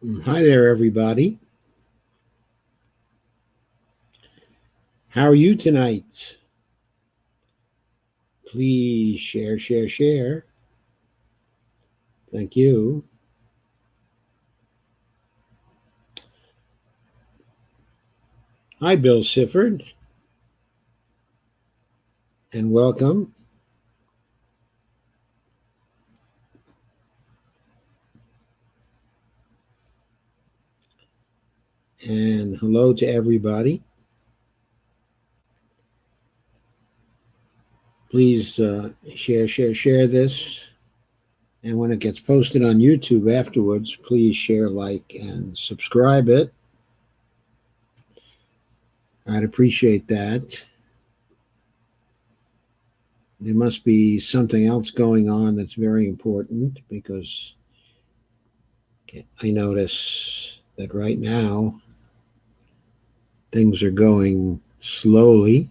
Hi there, everybody. How are you tonight? Please share, share, share. Thank you. Hi, Bill Sifford, and welcome. And hello to everybody. Please share, share, share this. And when it gets posted on YouTube afterwards, please share, like, and subscribe it. I'd appreciate that. There must be something else going on that's very important because I notice that right now things are going slowly.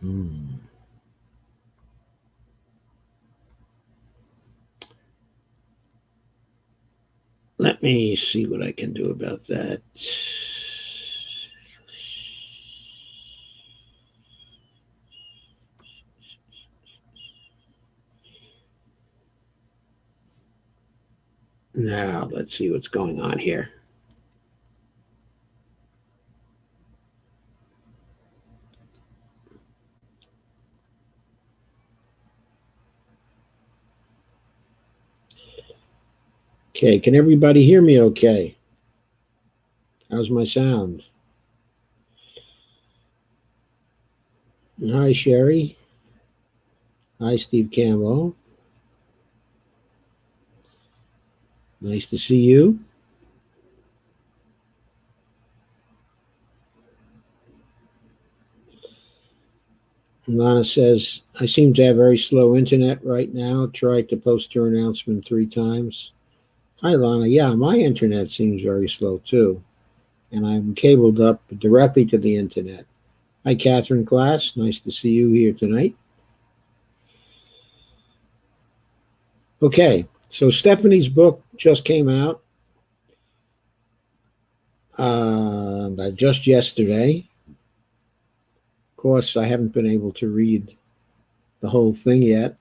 Hmm. Let me see what I can do about that. Now, let's see what's going on here. Okay, can everybody hear me okay? How's my sound? Hi, Sherry. Hi, Steve Campbell. Nice to see you. Lana says, I seem to have very slow internet right now. Tried to post your announcement 3 times. Hi, Lana. Yeah, my internet seems very slow too. And I'm cabled up directly to the internet. Hi, Catherine Glass. Nice to see you here tonight. Okay, so Stephanie's book just came out just yesterday. Of course, I haven't been able to read the whole thing yet,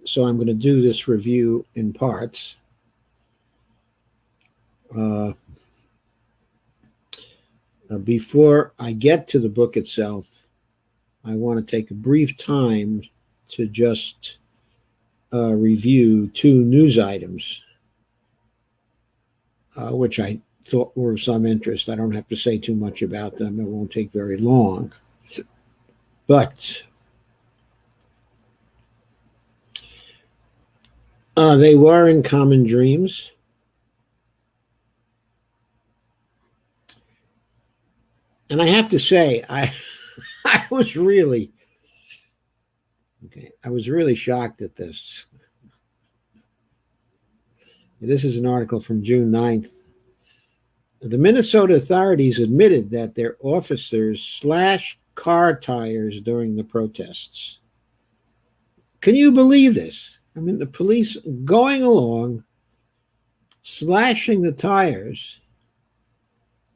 so I'm going to do this review in parts. Uh, Before I get to the book itself, I want to take a brief time to just review 2 news items, which I thought were of some interest. I don't have to say too much about them, it won't take very long. But they were in Common Dreams. And I have to say, I was really I was really shocked at this. This is an article from June 9th. The Minnesota authorities admitted that their officers slashed car tires during the protests. Can you believe this? I mean, the police going along, slashing the tires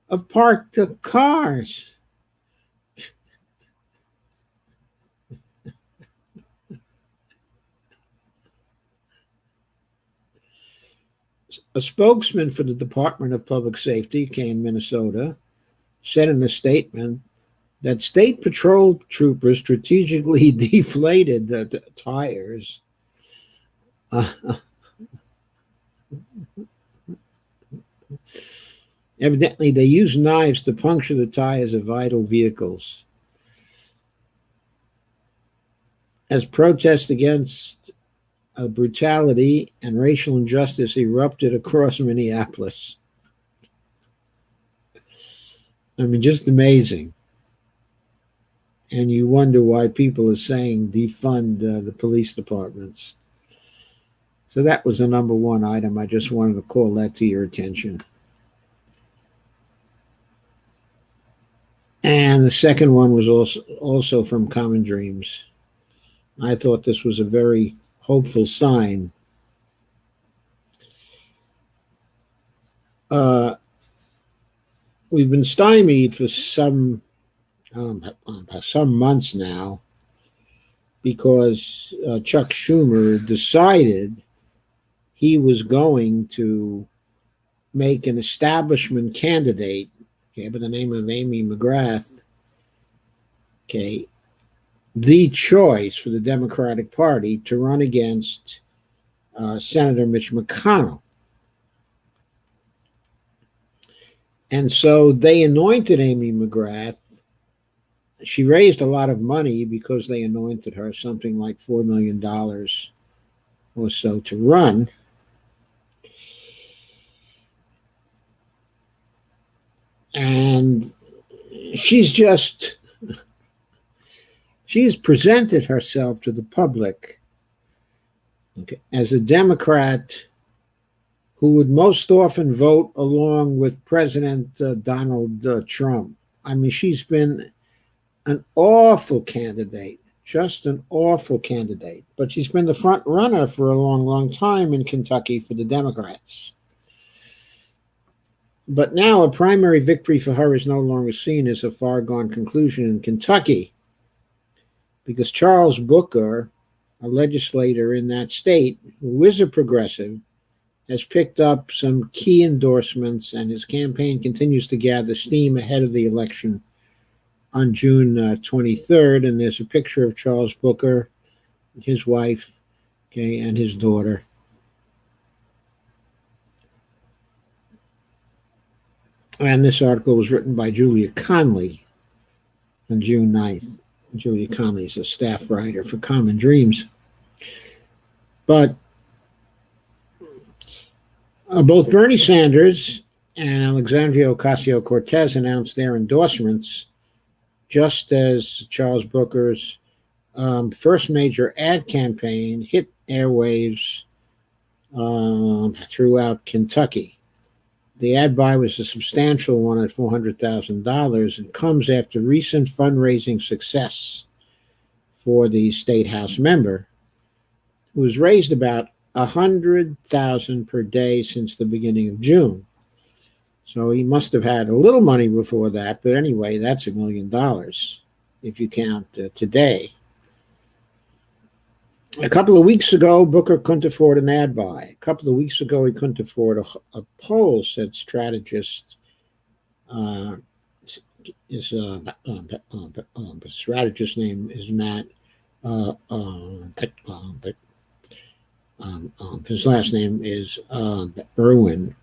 of parked cars. A spokesman for the Department of Public Safety, Kane, Minnesota, said in a statement that state patrol troopers strategically deflated the tires. Evidently, they used knives to puncture the tires of idle vehicles. As protests against brutality and racial injustice erupted across Minneapolis. I mean, just amazing. And you wonder why people are saying defund the police departments. So that was the number one item. I just wanted to call that to your attention. And the second one was also from Common Dreams. I thought this was a very hopeful sign. We've been stymied for some months now because Chuck Schumer decided he was going to make an establishment candidate, okay, by the name of Amy McGrath, okay, the choice for the Democratic Party to run against Senator Mitch McConnell. And so they anointed Amy McGrath. She raised a lot of money because they anointed her, something like $4 million or so to run. And she's presented herself to the public, okay, as a Democrat who would most often vote along with President Donald Trump. I mean, she's been an awful candidate, just an awful candidate. But she's been the front runner for a long, long time in Kentucky for the Democrats. But now a primary victory for her is no longer seen as a far-gone conclusion in Kentucky, because Charles Booker, a legislator in that state, who is a progressive, has picked up some key endorsements, and his campaign continues to gather steam ahead of the election on June 23rd. And there's a picture of Charles Booker, his wife, okay, and his daughter. And this article was written by Julia Conley on June 9th. Julia Conley is a staff writer for Common Dreams. But both Bernie Sanders and Alexandria Ocasio-Cortez announced their endorsements, just as Charles Booker's first major ad campaign hit airwaves throughout Kentucky. The ad buy was a substantial one at $400,000 and comes after recent fundraising success for the state house member, who has raised about $100,000 per day since the beginning of June. So he must have had a little money before that, but anyway, that's $1 million if you count today. A couple of weeks ago, Booker couldn't afford an ad buy. A couple of weeks ago, he couldn't afford a poll, said strategist. His strategist's name is Matt. His last name is Irwin.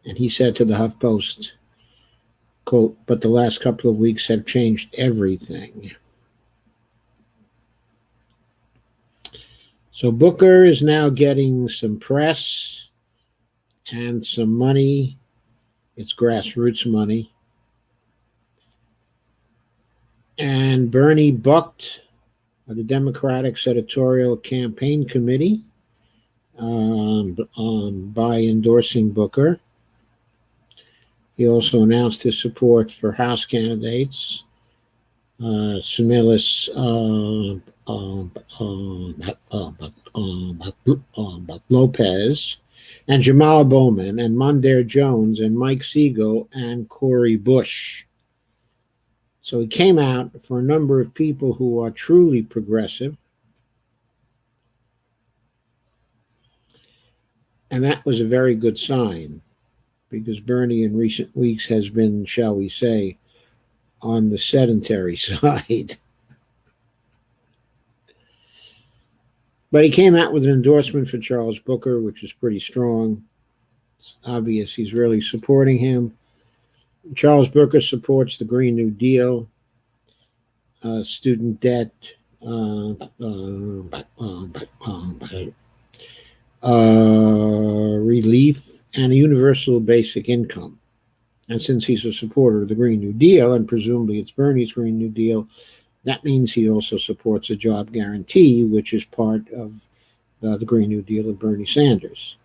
And he said to the HuffPost, quote, "But the last couple of weeks have changed everything." So Booker is now getting some press and some money. It's grassroots money. And Bernie bucked the Democratic Senatorial Campaign Committee by endorsing Booker. He also announced his support for House candidates, Similis Lopez, and Jamal Bowman, and Mondaire Jones, and Mike Siegel, and Cori Bush. So he came out for a number of people who are truly progressive. And that was a very good sign, because Bernie in recent weeks has been, shall we say, on the sedentary side. But he came out with an endorsement for Charles Booker, which is pretty strong. It's obvious he's really supporting him. Charles Booker supports the Green New Deal, student debt, relief, and a universal basic income. And since he's a supporter of the Green New Deal, and presumably it's Bernie's Green New Deal, that means he also supports a job guarantee, which is part of the Green New Deal of Bernie Sanders.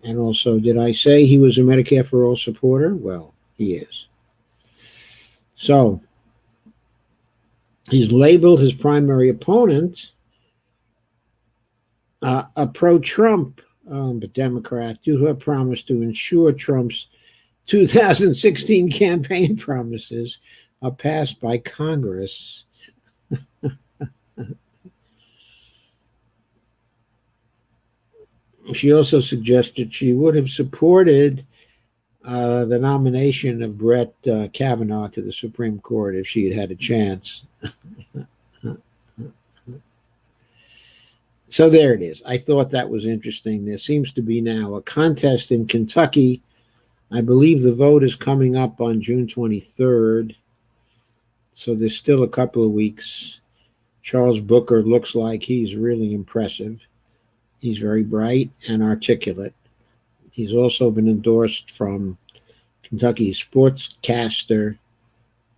And also, did I say he was a Medicare for All supporter? Well, he is. So he's labeled his primary opponent A pro-Trump Democrat to her promise to ensure Trump's 2016 campaign promises are passed by Congress. She also suggested she would have supported the nomination of Brett Kavanaugh to the Supreme Court if she had had a chance. So there it is. I thought that was interesting. There seems to be now a contest in Kentucky. I believe the vote is coming up on June 23rd. So there's still a couple of weeks. Charles Booker looks like he's really impressive. He's very bright and articulate. He's also been endorsed from Kentucky sportscaster,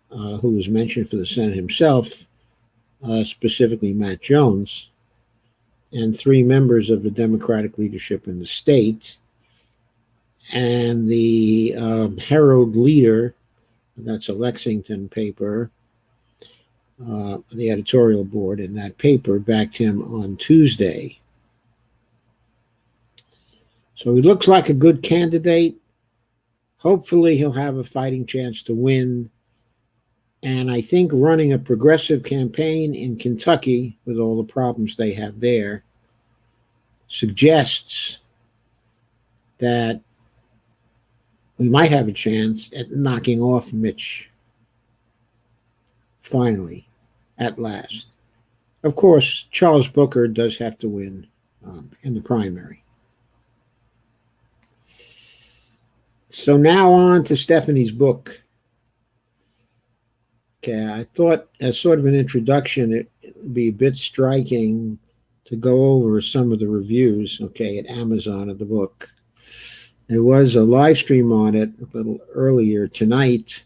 who was mentioned for the Senate himself, specifically Matt Jones, and 3 members of the Democratic leadership in the state, and the Herald Leader, that's a Lexington paper, the editorial board in that paper backed him on Tuesday. So he looks like a good candidate. Hopefully he'll have a fighting chance to win. And I think running a progressive campaign in Kentucky, with all the problems they have there, suggests that we might have a chance at knocking off Mitch. Finally, at last. Of course, Charles Booker does have to win in the primary. So now on to Stephanie's book. Okay, I thought as sort of an introduction, it would be a bit striking to go over some of the reviews, okay, at Amazon of the book. There was a live stream on it a little earlier tonight.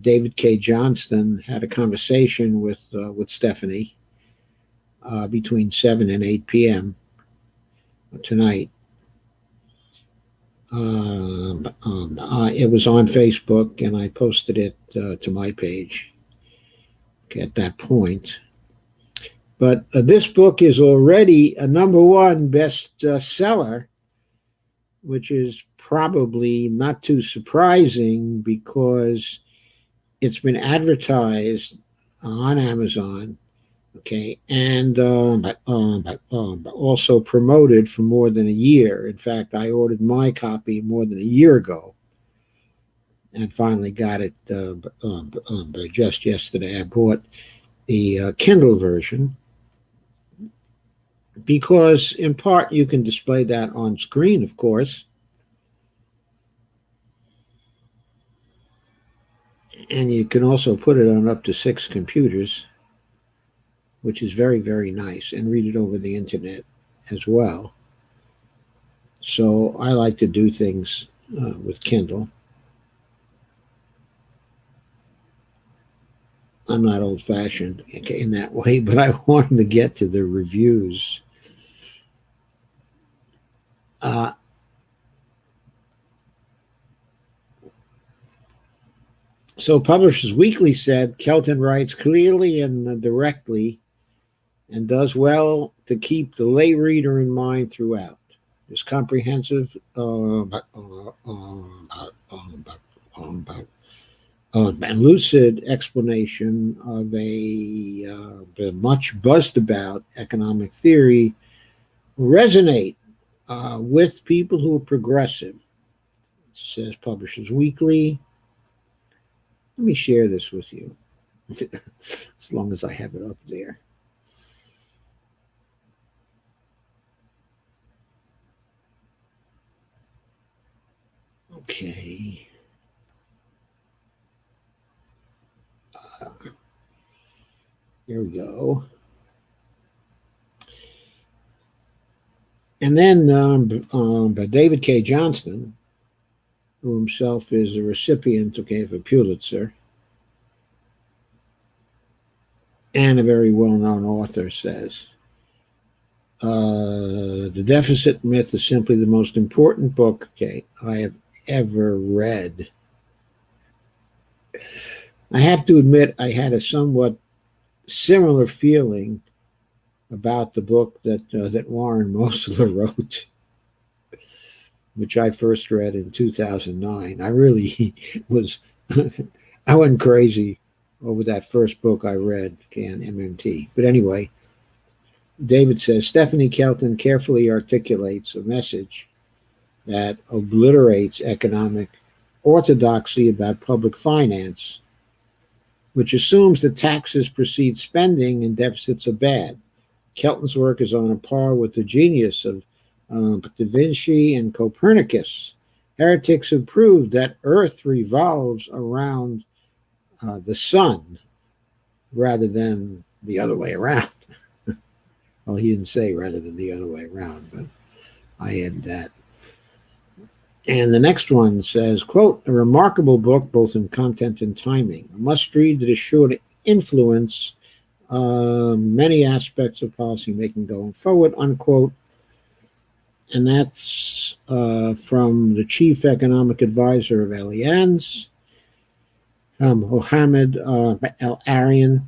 David K. Johnston had a conversation with Stephanie between 7 and 8 p.m. tonight. It was on Facebook, and I posted it to my page at that point. But this book is already a #1 bestseller, which is probably not too surprising because it's been advertised on Amazon, okay, and also promoted for more than a year. In fact, I ordered my copy more than a year ago and finally got it just yesterday. I bought the Kindle version because, in part, you can display that on screen, of course. And you can also put it on up to 6 computers, which is very, very nice, and read it over the internet as well. So I like to do things with Kindle. I'm not old-fashioned in that way, but I wanted to get to the reviews. So Publishers Weekly said, Kelton writes clearly and directly and does well to keep the lay reader in mind throughout. His comprehensive and lucid explanation of a much buzzed about economic theory resonate with people who are progressive, says Publishers Weekly. Let me share this with you, as long as I have it up there. Okay. Here we go. And then by David K. Johnston, who himself is a recipient of a Pulitzer and a very well-known author, says, The Deficit Myth is simply the most important book I have ever read. I have to admit I had a somewhat similar feeling about the book that Warren Mosler wrote, which I first read in 2009. I really was, I went crazy over that first book I read, Can MMT. But anyway, David says Stephanie Kelton carefully articulates a message that obliterates economic orthodoxy about public finance, which assumes that taxes precede spending and deficits are bad. Kelton's work is on a par with the genius of Da Vinci and Copernicus. Heretics have proved that Earth revolves around the sun rather than the other way around. Well, he didn't say rather than the other way around, but I add that. And the next one says, quote, a remarkable book both in content and timing. A must-read that is sure to influence many aspects of policymaking going forward, unquote. And that's from the chief economic advisor of Allianz, Mohammed Al-Arian,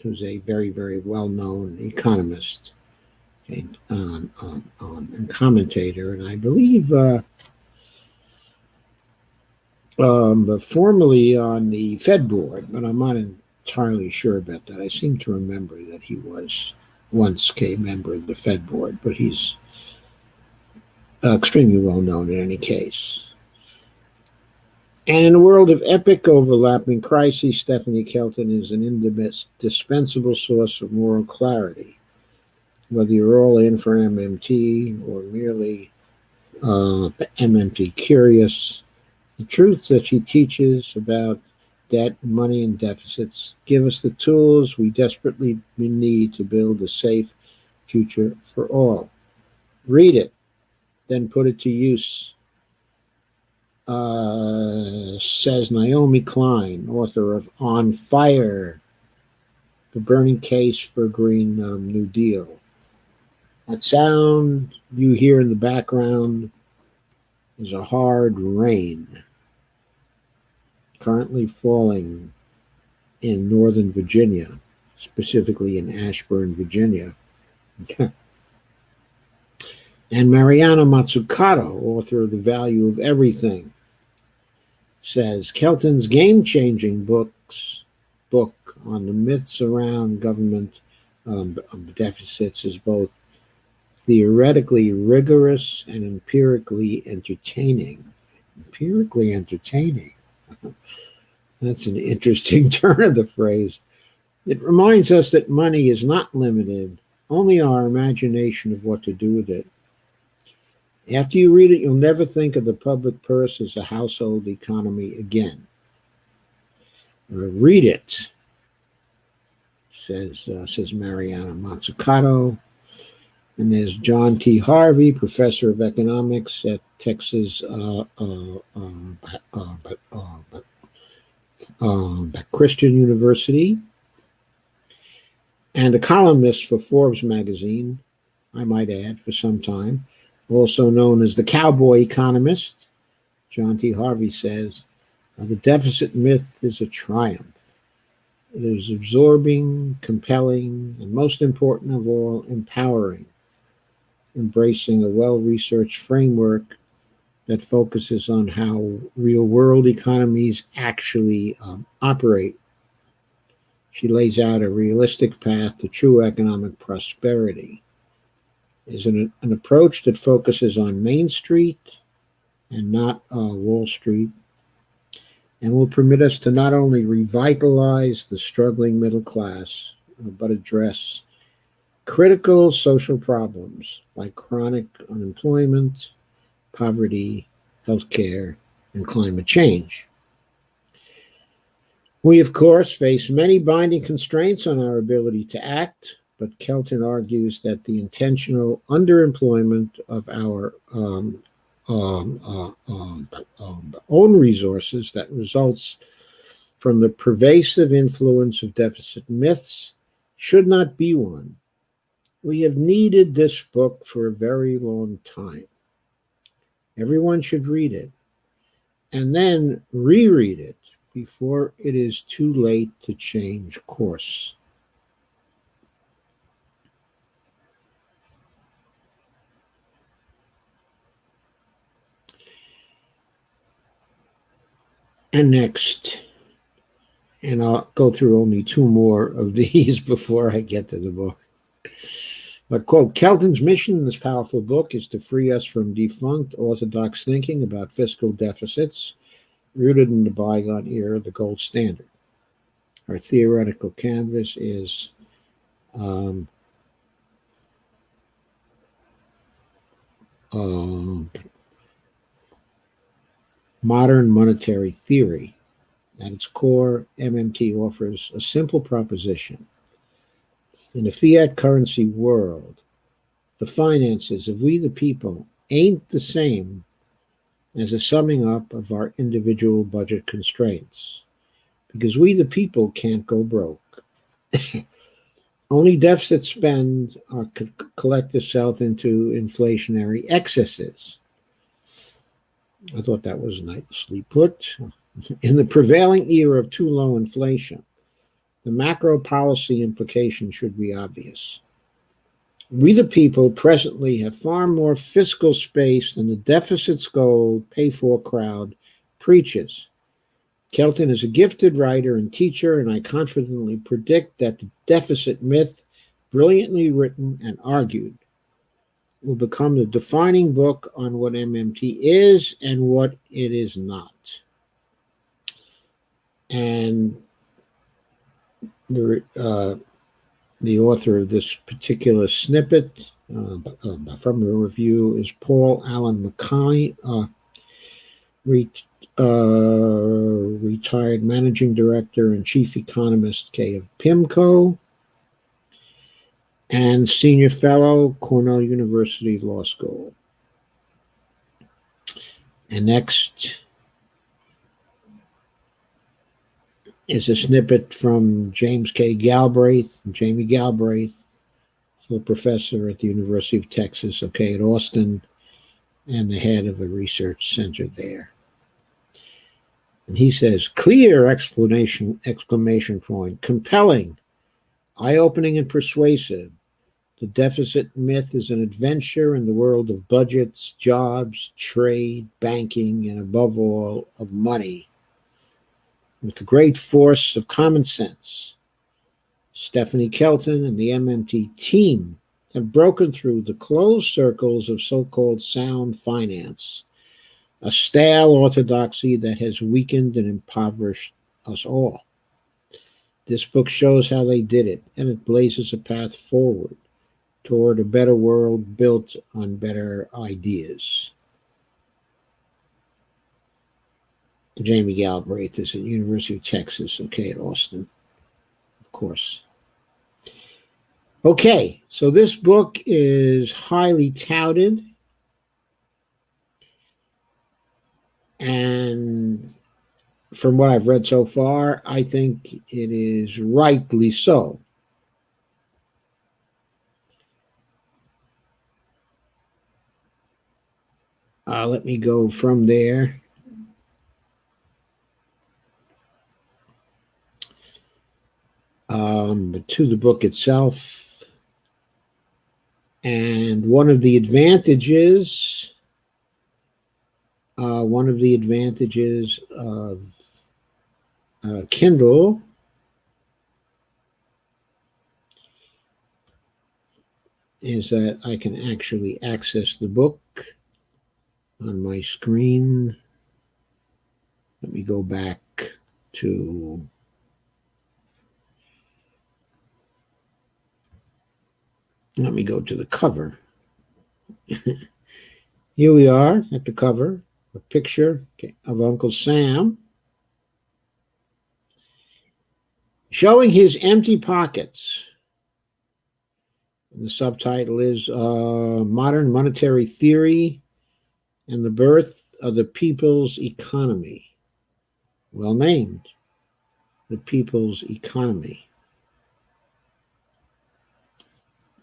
who's a very, very well-known economist and commentator, and I believe formerly on the Fed board, but I'm not entirely sure about that. I seem to remember that he was once a member of the Fed board, but he's extremely well known in any case. And in a world of epic overlapping crises, Stephanie Kelton is an indispensable source of moral clarity. Whether you're all in for MMT or merely MMT curious, the truths that she teaches about debt, money, and deficits give us the tools we desperately need to build a safe future for all. Read it, then put it to use, says Naomi Klein, author of On Fire, The Burning Case for a Green New Deal. That sound you hear in the background is a hard rain currently falling in Northern Virginia, specifically in Ashburn, Virginia. And Mariana Mazzucato, author of The Value of Everything, says Kelton's game-changing book on the myths around government deficits is both theoretically rigorous and empirically entertaining. Empirically entertaining. That's an interesting turn of the phrase. It reminds us that money is not limited, only our imagination of what to do with it. After you read it, you'll never think of the public purse as a household economy again. Read it, says Mariana Mazzucato. And there's John T. Harvey, professor of economics at Texas Christian University, and a columnist for Forbes magazine, I might add, for some time, also known as the cowboy economist. John T. Harvey says, the deficit myth is a triumph. It is absorbing, compelling, and most important of all, empowering, embracing a well-researched framework that focuses on how real-world economies actually operate. She lays out a realistic path to true economic prosperity. It is an approach that focuses on Main Street and not Wall Street, and will permit us to not only revitalize the struggling middle class, but address critical social problems like chronic unemployment, poverty, healthcare, and climate change. We, of course, face many binding constraints on our ability to act, but Kelton argues that the intentional underemployment of our own resources that results from the pervasive influence of deficit myths should not be one. We have needed this book for a very long time. Everyone should read it and then reread it before it is too late to change course. And next, and I'll go through only two more of these before I get to the book. But, quote, Kelton's mission in this powerful book is to free us from defunct orthodox thinking about fiscal deficits rooted in the bygone era, the gold standard. Our theoretical canvas is um, um, modern monetary theory. At its core, MMT offers a simple proposition. In a fiat currency world, the finances of we the people ain't the same as a summing up of our individual budget constraints, because we the people can't go broke. Only deficit spend our collective self into inflationary excesses. I thought that was nicely put. In the prevailing era of too low inflation, the macro policy implication should be obvious. We, the people, presently have far more fiscal space than the deficits gold pay for crowd preaches. Kelton is a gifted writer and teacher, and I confidently predict that the deficit myth, brilliantly written and argued, will become the defining book on what MMT is and what it is not. And the author of this particular snippet from the review is Paul Allen McKay, retired managing director and chief economist of PIMCO, and senior fellow, Cornell University Law School. And next is a snippet from James K. Galbraith, Jamie Galbraith, full professor at the University of Texas, at Austin, and the head of a research center there. And he says, clear exclamation point, compelling, eye-opening and persuasive. The deficit myth is an adventure in the world of budgets, jobs, trade, banking, and above all, of money. With the great force of common sense, Stephanie Kelton and the MMT team have broken through the closed circles of so-called sound finance, a stale orthodoxy that has weakened and impoverished us all. This book shows how they did it, and it blazes a path forward toward a better world built on better ideas. Jamie Galbraith is at University of Texas, at Austin, of course. Okay, so this book is highly touted, and from what I've read so far, I think it is rightly so. Let me go from there. But to the book itself. And one of the advantages of Kindle is that I can actually access the book on my screen. Let me go back to the cover. Here we are at the cover, a picture of Uncle Sam showing his empty pockets. And the subtitle is Modern Monetary Theory and the Birth of the People's Economy. Well named, the People's Economy.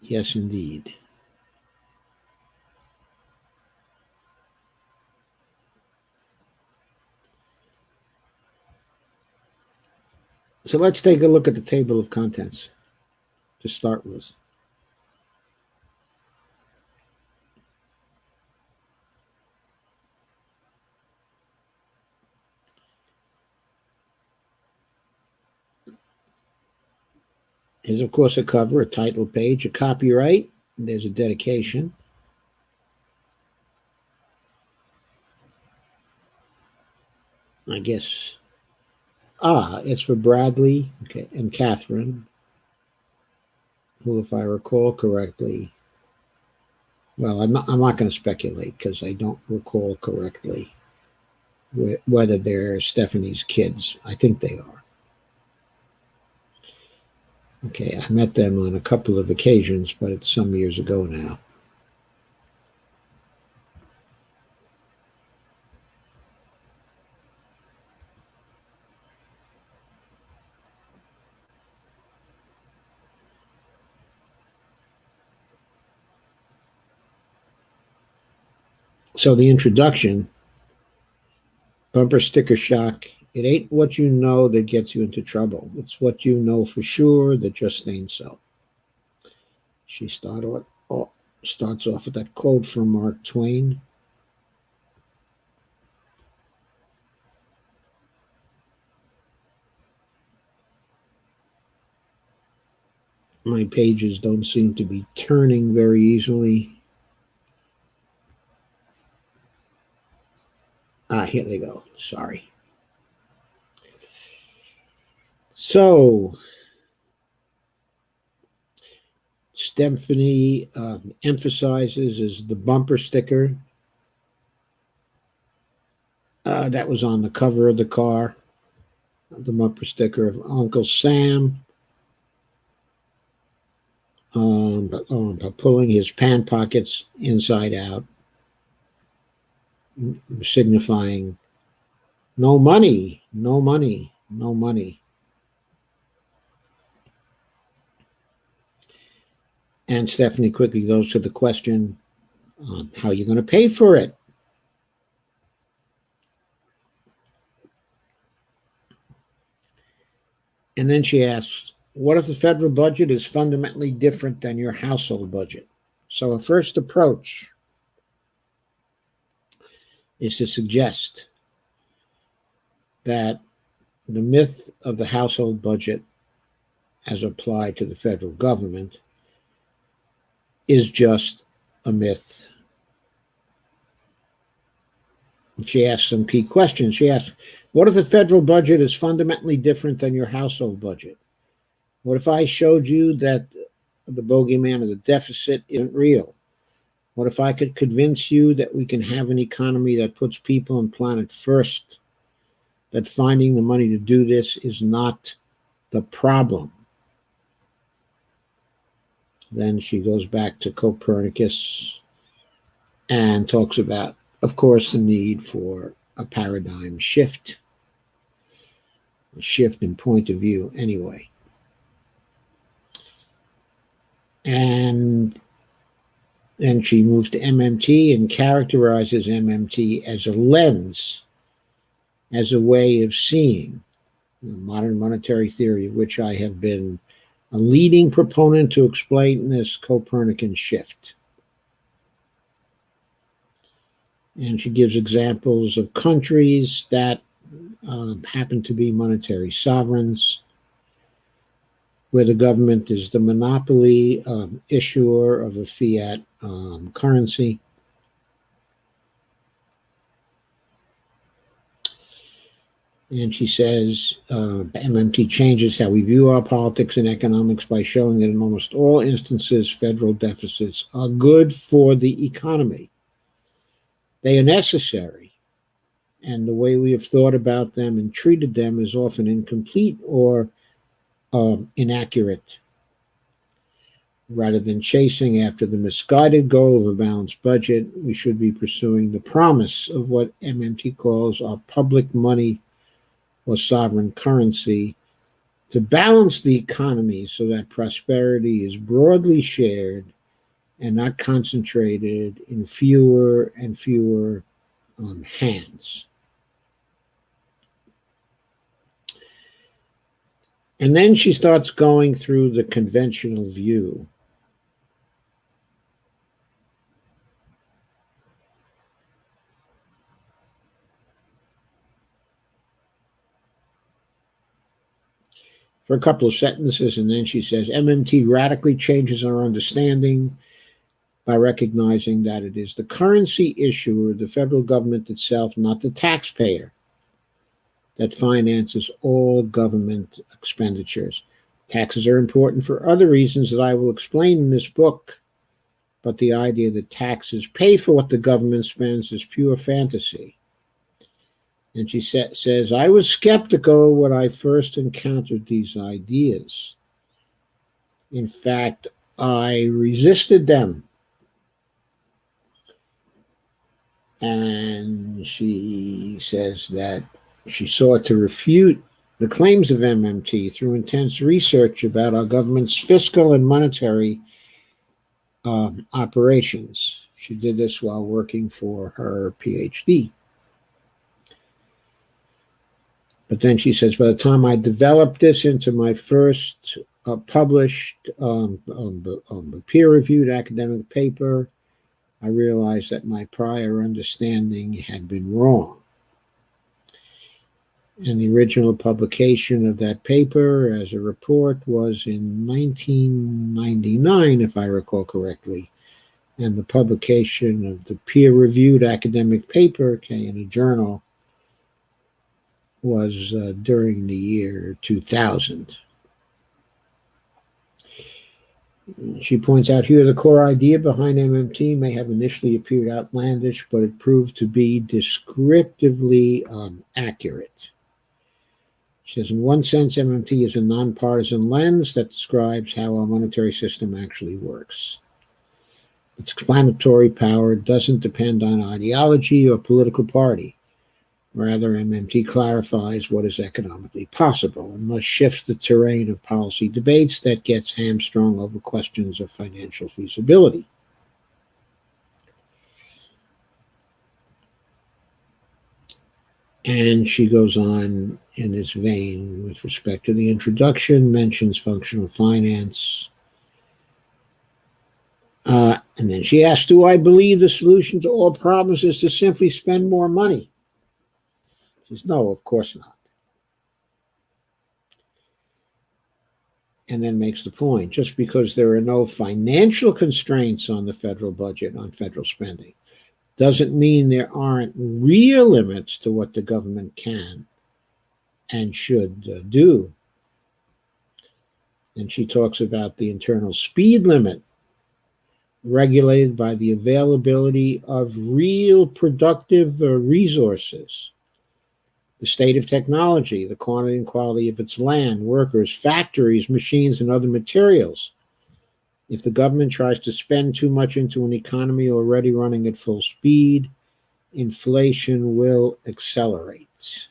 Yes, indeed. So let's take a look at the table of contents to start with. There's, of course, a cover, a title page, a copyright, and there's a dedication. I guess. It's for Bradley, okay, and Catherine, who, if I recall correctly, well, I'm not going to speculate because I don't recall correctly whether they're Stephanie's kids. I think they are. Okay, I met them on a couple of occasions, but it's some years ago now. So the introduction, bumper sticker shock. It ain't what you know that gets you into trouble. It's what you know for sure that just ain't so. She starts off with that quote from Mark Twain. My pages don't seem to be turning very easily. Here they go. Sorry. So, Stephanie emphasizes is the bumper sticker that was on the cover of the car, the bumper sticker of Uncle Sam, pulling his pant pockets inside out, signifying no money, no money, no money. And Stephanie quickly goes to the question, how are you going to pay for it? And then she asks, what if the federal budget is fundamentally different than your household budget? So, a first approach is to suggest that the myth of the household budget as applied to the federal government is just a myth. She asks some key questions. She asks, what if the federal budget is fundamentally different than your household budget? What if I showed you that the bogeyman of the deficit isn't real? What if I could convince you that we can have an economy that puts people and planet first, that finding the money to do this is not the problem? Then she goes back to Copernicus and talks about, of course, the need for a paradigm shift, a shift in point of view, anyway. And then she moves to MMT and characterizes MMT as a lens, as a way of seeing modern monetary theory, of which I have been a leading proponent to explain this Copernican shift. And she gives examples of countries that happen to be monetary sovereigns, where the government is the monopoly issuer of a fiat currency. And she says MMT changes how we view our politics and economics by showing that in almost all instances, federal deficits are good for the economy. They are necessary, and the way we have thought about them and treated them is often incomplete or inaccurate. Rather than chasing after the misguided goal of a balanced budget, we should be pursuing the promise of what MMT calls our public money or sovereign currency to balance the economy so that prosperity is broadly shared and not concentrated in fewer and fewer hands. And then she starts going through the conventional view. for a couple of sentences, and then she says, MMT radically changes our understanding by recognizing that it is the currency issuer, the federal government itself, not the taxpayer, that finances all government expenditures. Taxes are important for other reasons that I will explain in this book, but the idea that taxes pay for what the government spends is pure fantasy. And she says, I was skeptical when I first encountered these ideas. In fact, I resisted them. And she says that she sought to refute the claims of MMT through intense research about our government's fiscal and monetary operations. She did this while working for her PhD. But then she says, by the time I developed this into my first published peer-reviewed academic paper, I realized that my prior understanding had been wrong. And the original publication of that paper as a report was in 1999, if I recall correctly. And the publication of the peer-reviewed academic paper, in a journal, was during the year 2000. She points out here the core idea behind MMT may have initially appeared outlandish, but it proved to be descriptively accurate. She says, in one sense, MMT is a nonpartisan lens that describes how our monetary system actually works. Its explanatory power doesn't depend on ideology or political party. Rather, MMT clarifies what is economically possible and thus shifts the terrain of policy debates that gets hamstrung over questions of financial feasibility. And she goes on in this vein with respect to the introduction, mentions functional finance. And then she asks, do I believe the solution to all problems is to simply spend more money? She says, no, of course not. And then makes the point, just because there are no financial constraints on the federal budget, on federal spending, doesn't mean there aren't real limits to what the government can and should do. And she talks about the internal speed limit regulated by the availability of real productive resources, the state of technology, the quantity and quality of its land, workers, factories, machines, and other materials. If the government tries to spend too much into an economy already running at full speed, inflation will accelerate.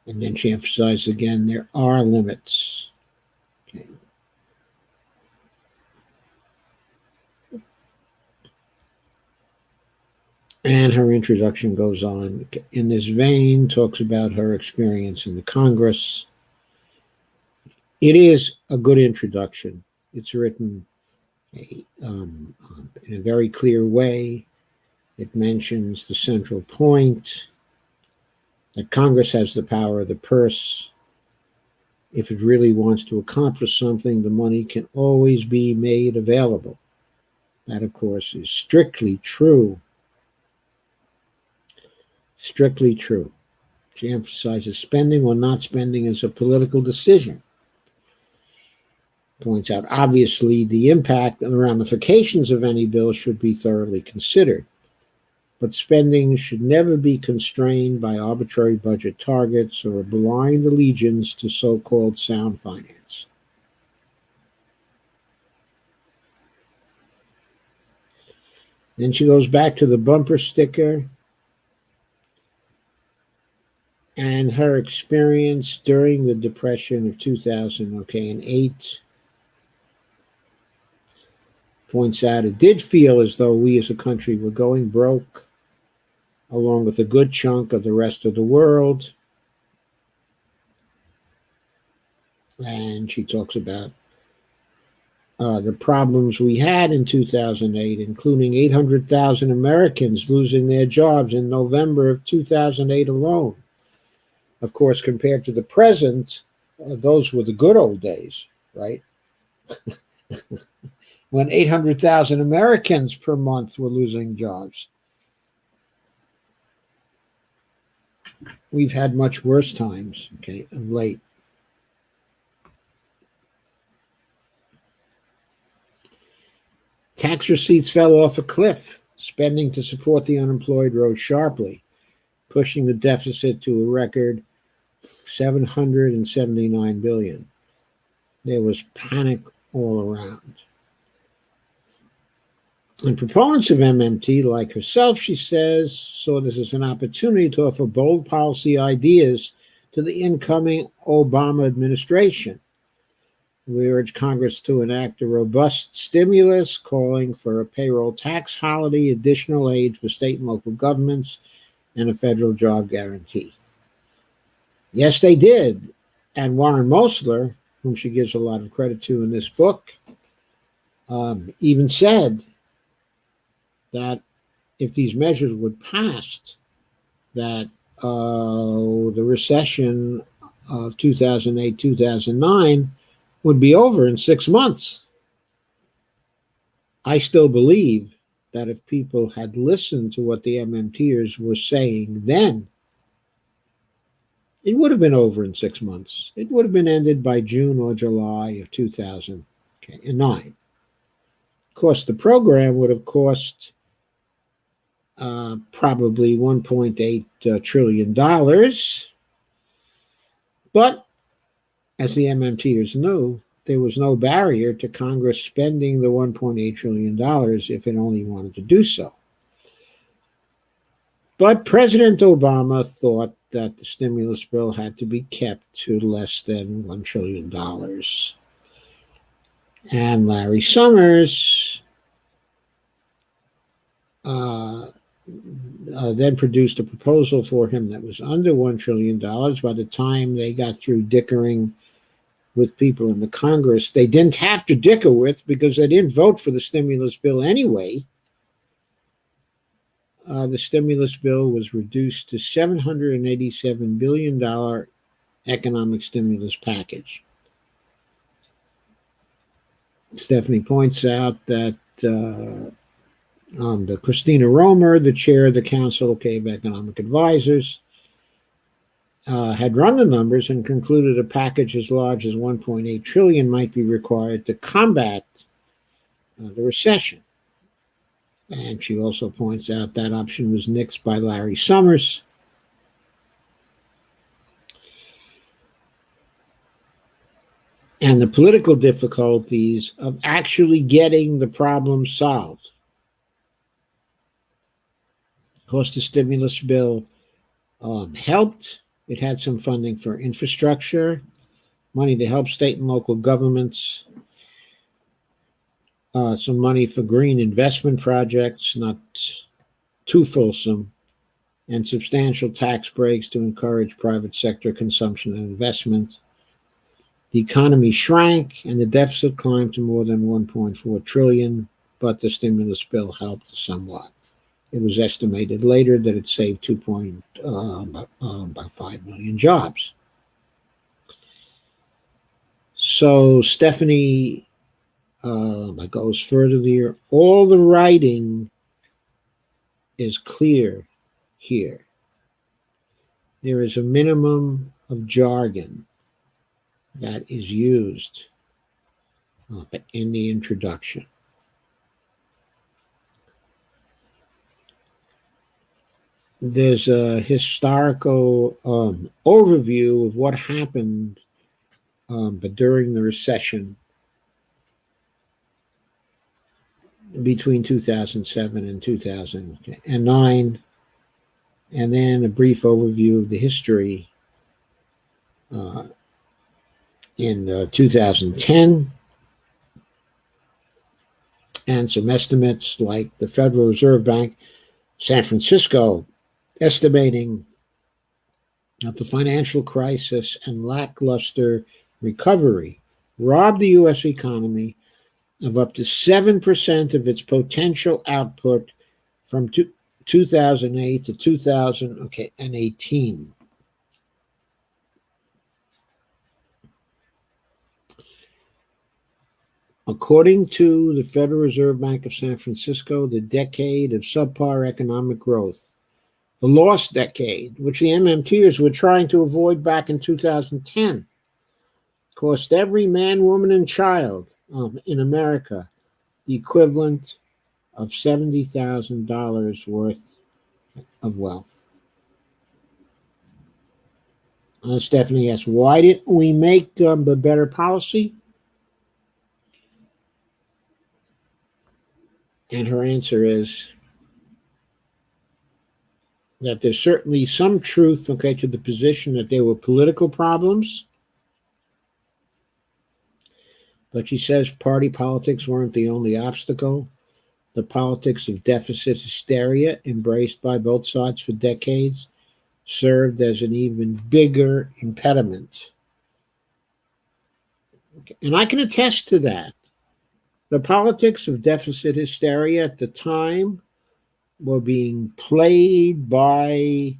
And then she emphasizes again, there are limits. Okay. And her introduction goes on in this vein, talks about her experience in the Congress. It is a good introduction. It's written in a very clear way. It mentions the central point, that Congress has the power of the purse. If it really wants to accomplish something, the money can always be made available. That, of course, is strictly true. Strictly true. She emphasizes spending or not spending is a political decision. Points out, obviously, the impact and the ramifications of any bill should be thoroughly considered. But spending should never be constrained by arbitrary budget targets or a blind allegiance to so-called sound finance. Then she goes back to the bumper sticker and her experience during the Depression of 2008. Points out it did feel as though we as a country were going broke, along with a good chunk of the rest of the world. And she talks about the problems we had in 2008, including 800,000 Americans losing their jobs in November of 2008 alone. Of course, compared to the present, those were the good old days, right? When 800,000 Americans per month were losing jobs. We've had much worse times, okay, of late. Tax receipts fell off a cliff. Spending to support the unemployed rose sharply, pushing the deficit to a record $779 billion. There was panic all around. And proponents of MMT, like herself, she says, saw this as an opportunity to offer bold policy ideas to the incoming Obama administration. We urge Congress to enact a robust stimulus, calling for a payroll tax holiday, additional aid for state and local governments, and a federal job guarantee. Yes, they did. And Warren Mosler, whom she gives a lot of credit to in this book, even said that if these measures were passed, that the recession of 2008, 2009 would be over in 6 months. I still believe that if people had listened to what the MMTers were saying then, it would have been over in 6 months. It would have been ended by June or July of 2009. Of course, the program would have cost probably $1.8 trillion. But as the MMTers knew, there was no barrier to Congress spending the $1.8 trillion if it only wanted to do so. But President Obama thought that the stimulus bill had to be kept to less than $1 trillion. And Larry Summers then produced a proposal for him that was under $1 trillion. By the time they got through dickering with people in the Congress they didn't have to dicker with because they didn't vote for the stimulus bill anyway, the stimulus bill was reduced to $787 billion economic stimulus package. Stephanie points out that the Christina Romer, the chair of the Council of Economic Advisors, had run the numbers and concluded a package as large as $1.8 trillion might be required to combat the recession. And she also points out that option was nixed by Larry Summers. And the political difficulties of actually getting the problem solved. Of course, the stimulus bill helped. It had some funding for infrastructure, money to help state and local governments, some money for green investment projects, not too fulsome, and substantial tax breaks to encourage private sector consumption and investment. The economy shrank and the deficit climbed to more than $1.4 trillion, but the stimulus bill helped somewhat. It was estimated later that it saved 2.5 million jobs. So Stephanie goes further there. All the writing is clear here. There is a minimum of jargon that is used in the introduction. There's a historical overview of what happened during the recession between 2007 and 2009, and then a brief overview of the history in 2010, and some estimates like the Federal Reserve Bank, San Francisco, estimating that the financial crisis and lackluster recovery robbed the U.S. economy of up to 7% of its potential output from 2008 to 2018. According to the Federal Reserve Bank of San Francisco, the decade of subpar economic growth, the lost decade, which the MMTers were trying to avoid back in 2010, cost every man, woman, and child in America the equivalent of $70,000 worth of wealth. Stephanie asks, why didn't we make a better policy? And her answer is that there's certainly some truth, okay, to the position that there were political problems. But she says party politics weren't the only obstacle. The politics of deficit hysteria, embraced by both sides for decades, served as an even bigger impediment. And I can attest to that. The politics of deficit hysteria at the time were being played by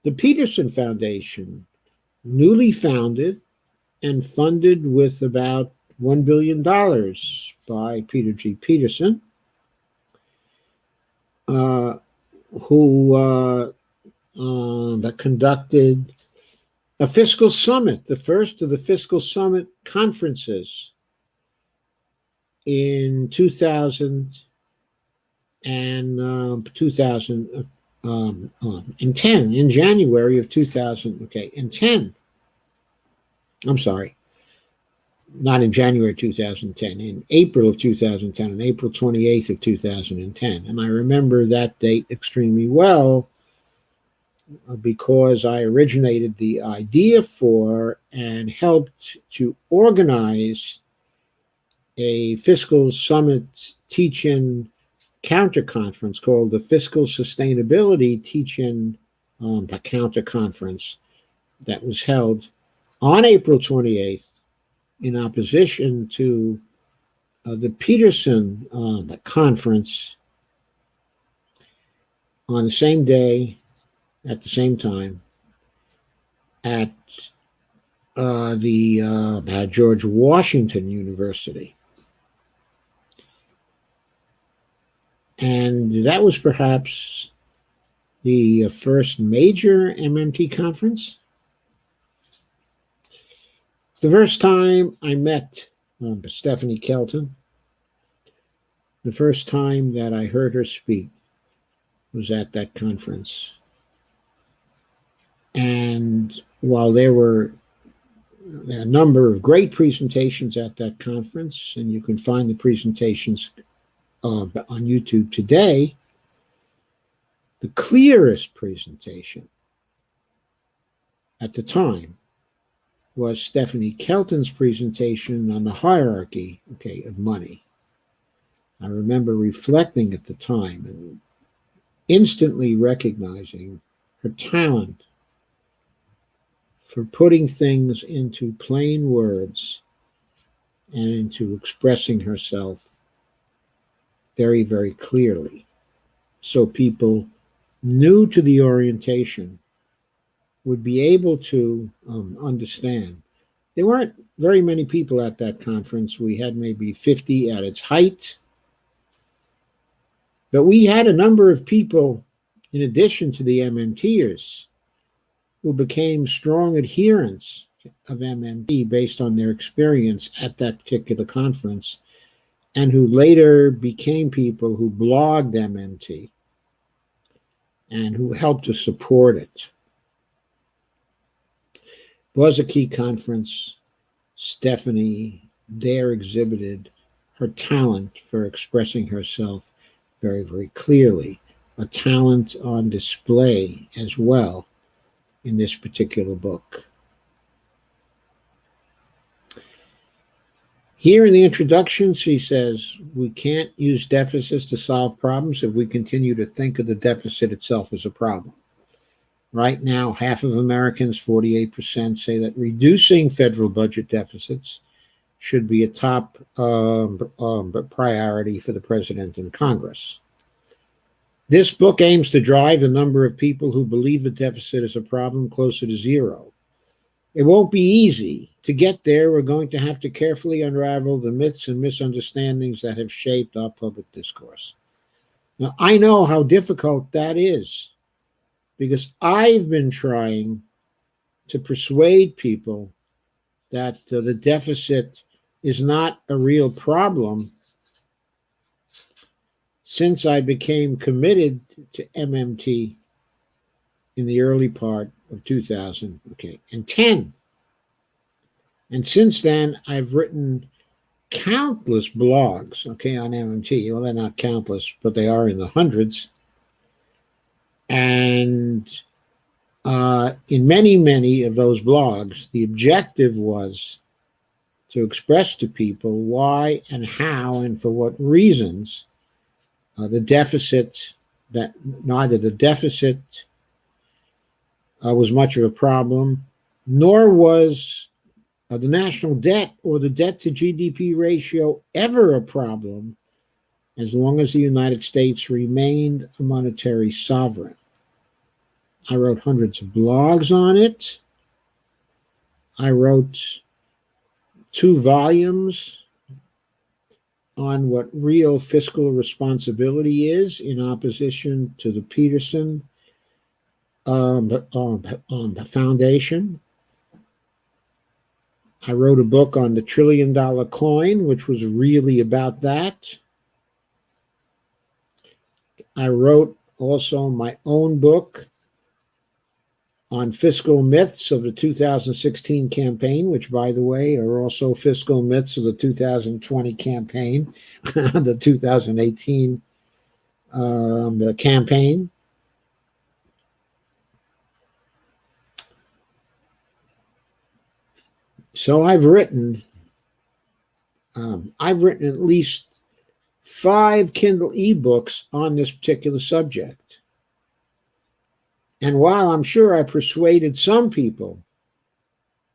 the Peterson Foundation, newly founded and funded with about $1 billion by Peter G. Peterson, who that conducted a fiscal summit, the first of the fiscal summit conferences in 2000 and 2010, in January of 2010. I'm sorry, not in January 2010, in April of 2010, on April 28th of 2010. And I remember that date extremely well because I originated the idea for and helped to organize a fiscal summit teach-in counter conference called the Fiscal Sustainability Teach-in Counter Conference that was held on April 28th in opposition to the Peterson conference on the same day, at the same time, at the George Washington University. And that was perhaps the first major MMT conference. The first time I met Stephanie Kelton, the first time that I heard her speak was at that conference. And while there were a number of great presentations at that conference, and you can find the presentations on YouTube today, the clearest presentation at the time was Stephanie Kelton's presentation on the hierarchy, of money. I remember reflecting at the time and instantly recognizing her talent for putting things into plain words and into expressing herself very, very clearly, so people new to the orientation would be able to understand. There weren't very many people at that conference. We had maybe 50 at its height. But we had a number of people, in addition to the MMTers, who became strong adherents of MMT based on their experience at that particular conference, and who later became people who blogged MMT and who helped to support it. It was a key conference. Stephanie there exhibited her talent for expressing herself very, very clearly, a talent on display as well in this particular book. Here in the introduction, she says, we can't use deficits to solve problems if we continue to think of the deficit itself as a problem. Right now, half of Americans, 48%, say that reducing federal budget deficits should be a top priority for the president and Congress. This book aims to drive the number of people who believe the deficit is a problem closer to zero. It won't be easy. To get there, we're going to have to carefully unravel the myths and misunderstandings that have shaped our public discourse. Now, I know how difficult that is because I've been trying to persuade people that the deficit is not a real problem since I became committed to MMT in the early part of 2010. And since then, I've written countless blogs, on MMT. Well, they're not countless, but they are in the hundreds. And in many, many of those blogs, the objective was to express to people why and how and for what reasons the deficit, that neither the deficit was much of a problem, nor was the national debt or the debt to GDP ratio ever a problem as long as the United States remained a monetary sovereign. I wrote hundreds of blogs on it. I wrote 2 volumes on what real fiscal responsibility is in opposition to the Peterson Foundation. I wrote a book on the $1 trillion coin, which was really about that. I wrote also my own book on fiscal myths of the 2016 campaign, which, by the way, are also fiscal myths of the 2020 campaign, the 2018 the campaign. So I've written at least 5 Kindle ebooks on this particular subject. And while I'm sure I persuaded some people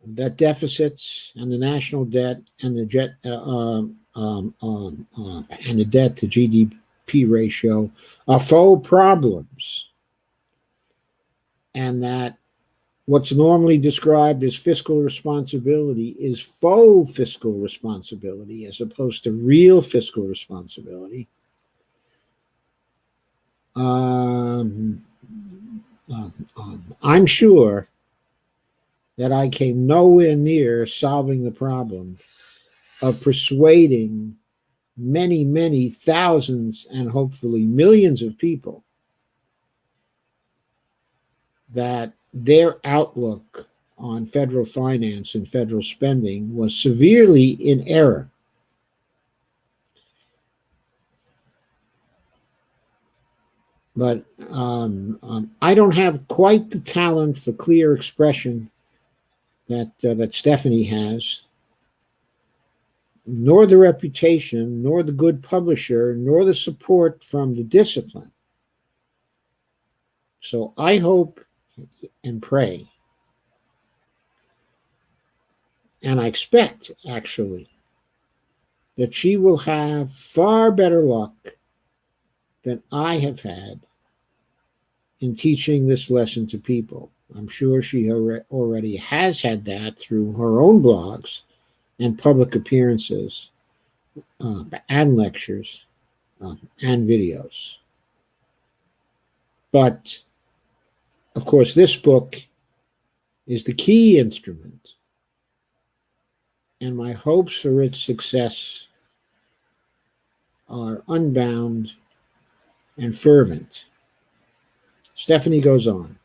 that deficits and the national debt and the debt to GDP ratio are faux problems, and that what's normally described as fiscal responsibility is faux fiscal responsibility as opposed to real fiscal responsibility, I'm sure that I came nowhere near solving the problem of persuading many, many thousands and hopefully millions of people that their outlook on federal finance and federal spending was severely in error. But I don't have quite the talent for clear expression that Stephanie has, nor the reputation, nor the good publisher, nor the support from the discipline. So I hope and pray, and I expect, actually, that she will have far better luck than I have had in teaching this lesson to people. I'm sure she already has had that through her own blogs and public appearances and lectures and videos. But, of course, this book is the key instrument, and my hopes for its success are unbound and fervent. Stephanie goes on.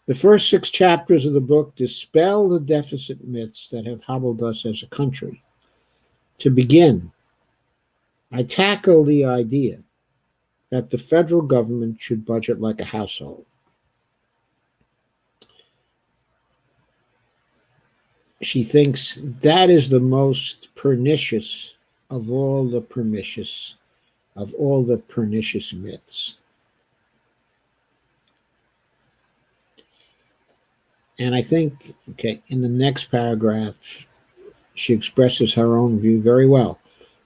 The first 6 chapters of the book dispel the deficit myths that have hobbled us as a country. To begin, I tackle the idea that the federal government should budget like a household. She thinks that is the most pernicious of all the pernicious myths. And I think, in the next paragraph, she expresses her own view very well.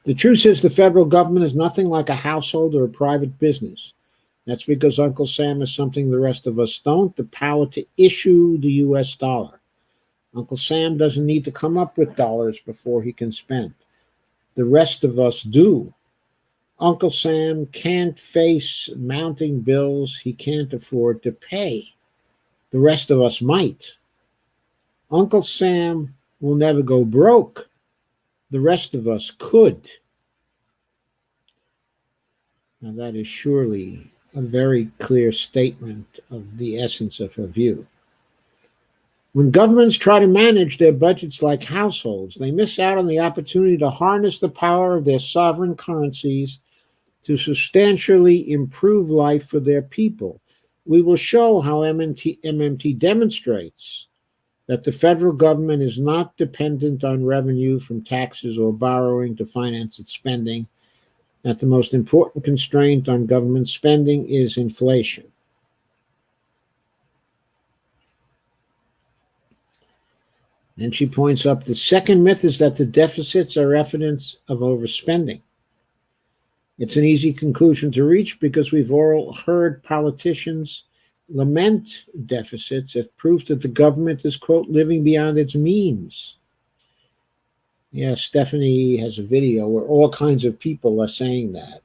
The truth is the federal government is nothing like a household or a private business. That's because Uncle Sam has something the rest of us don't, the power to issue the U.S. dollar. Uncle Sam doesn't need to come up with dollars before he can spend. The rest of us do. Uncle Sam can't face mounting bills he can't afford to pay. The rest of us might. Uncle Sam will never go broke. The rest of us could. Now, that is surely a very clear statement of the essence of her view. When governments try to manage their budgets like households, they miss out on the opportunity to harness the power of their sovereign currencies to substantially improve life for their people. We will show how MMT demonstrates that the federal government is not dependent on revenue from taxes or borrowing to finance its spending, that the most important constraint on government spending is inflation. Then she points up the second myth is that the deficits are evidence of overspending. It's an easy conclusion to reach because we've all heard politicians lament deficits as proof that the government is, quote, living beyond its means. Yeah, Stephanie has a video where all kinds of people are saying that,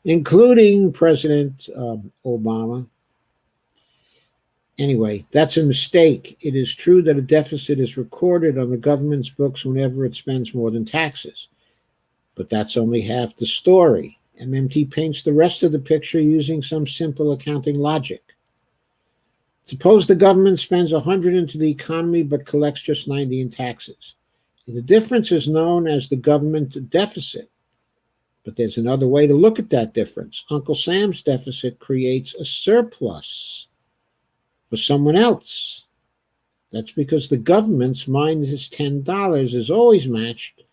including President Obama. Anyway, that's a mistake. It is true that a deficit is recorded on the government's books whenever it spends more than taxes. But that's only half the story. MMT paints the rest of the picture using some simple accounting logic. Suppose the government spends 100 into the economy but collects just 90 in taxes. The difference is known as the government deficit. But there's another way to look at that difference. Uncle Sam's deficit creates a surplus for someone else. That's because the government's minus $10 is always matched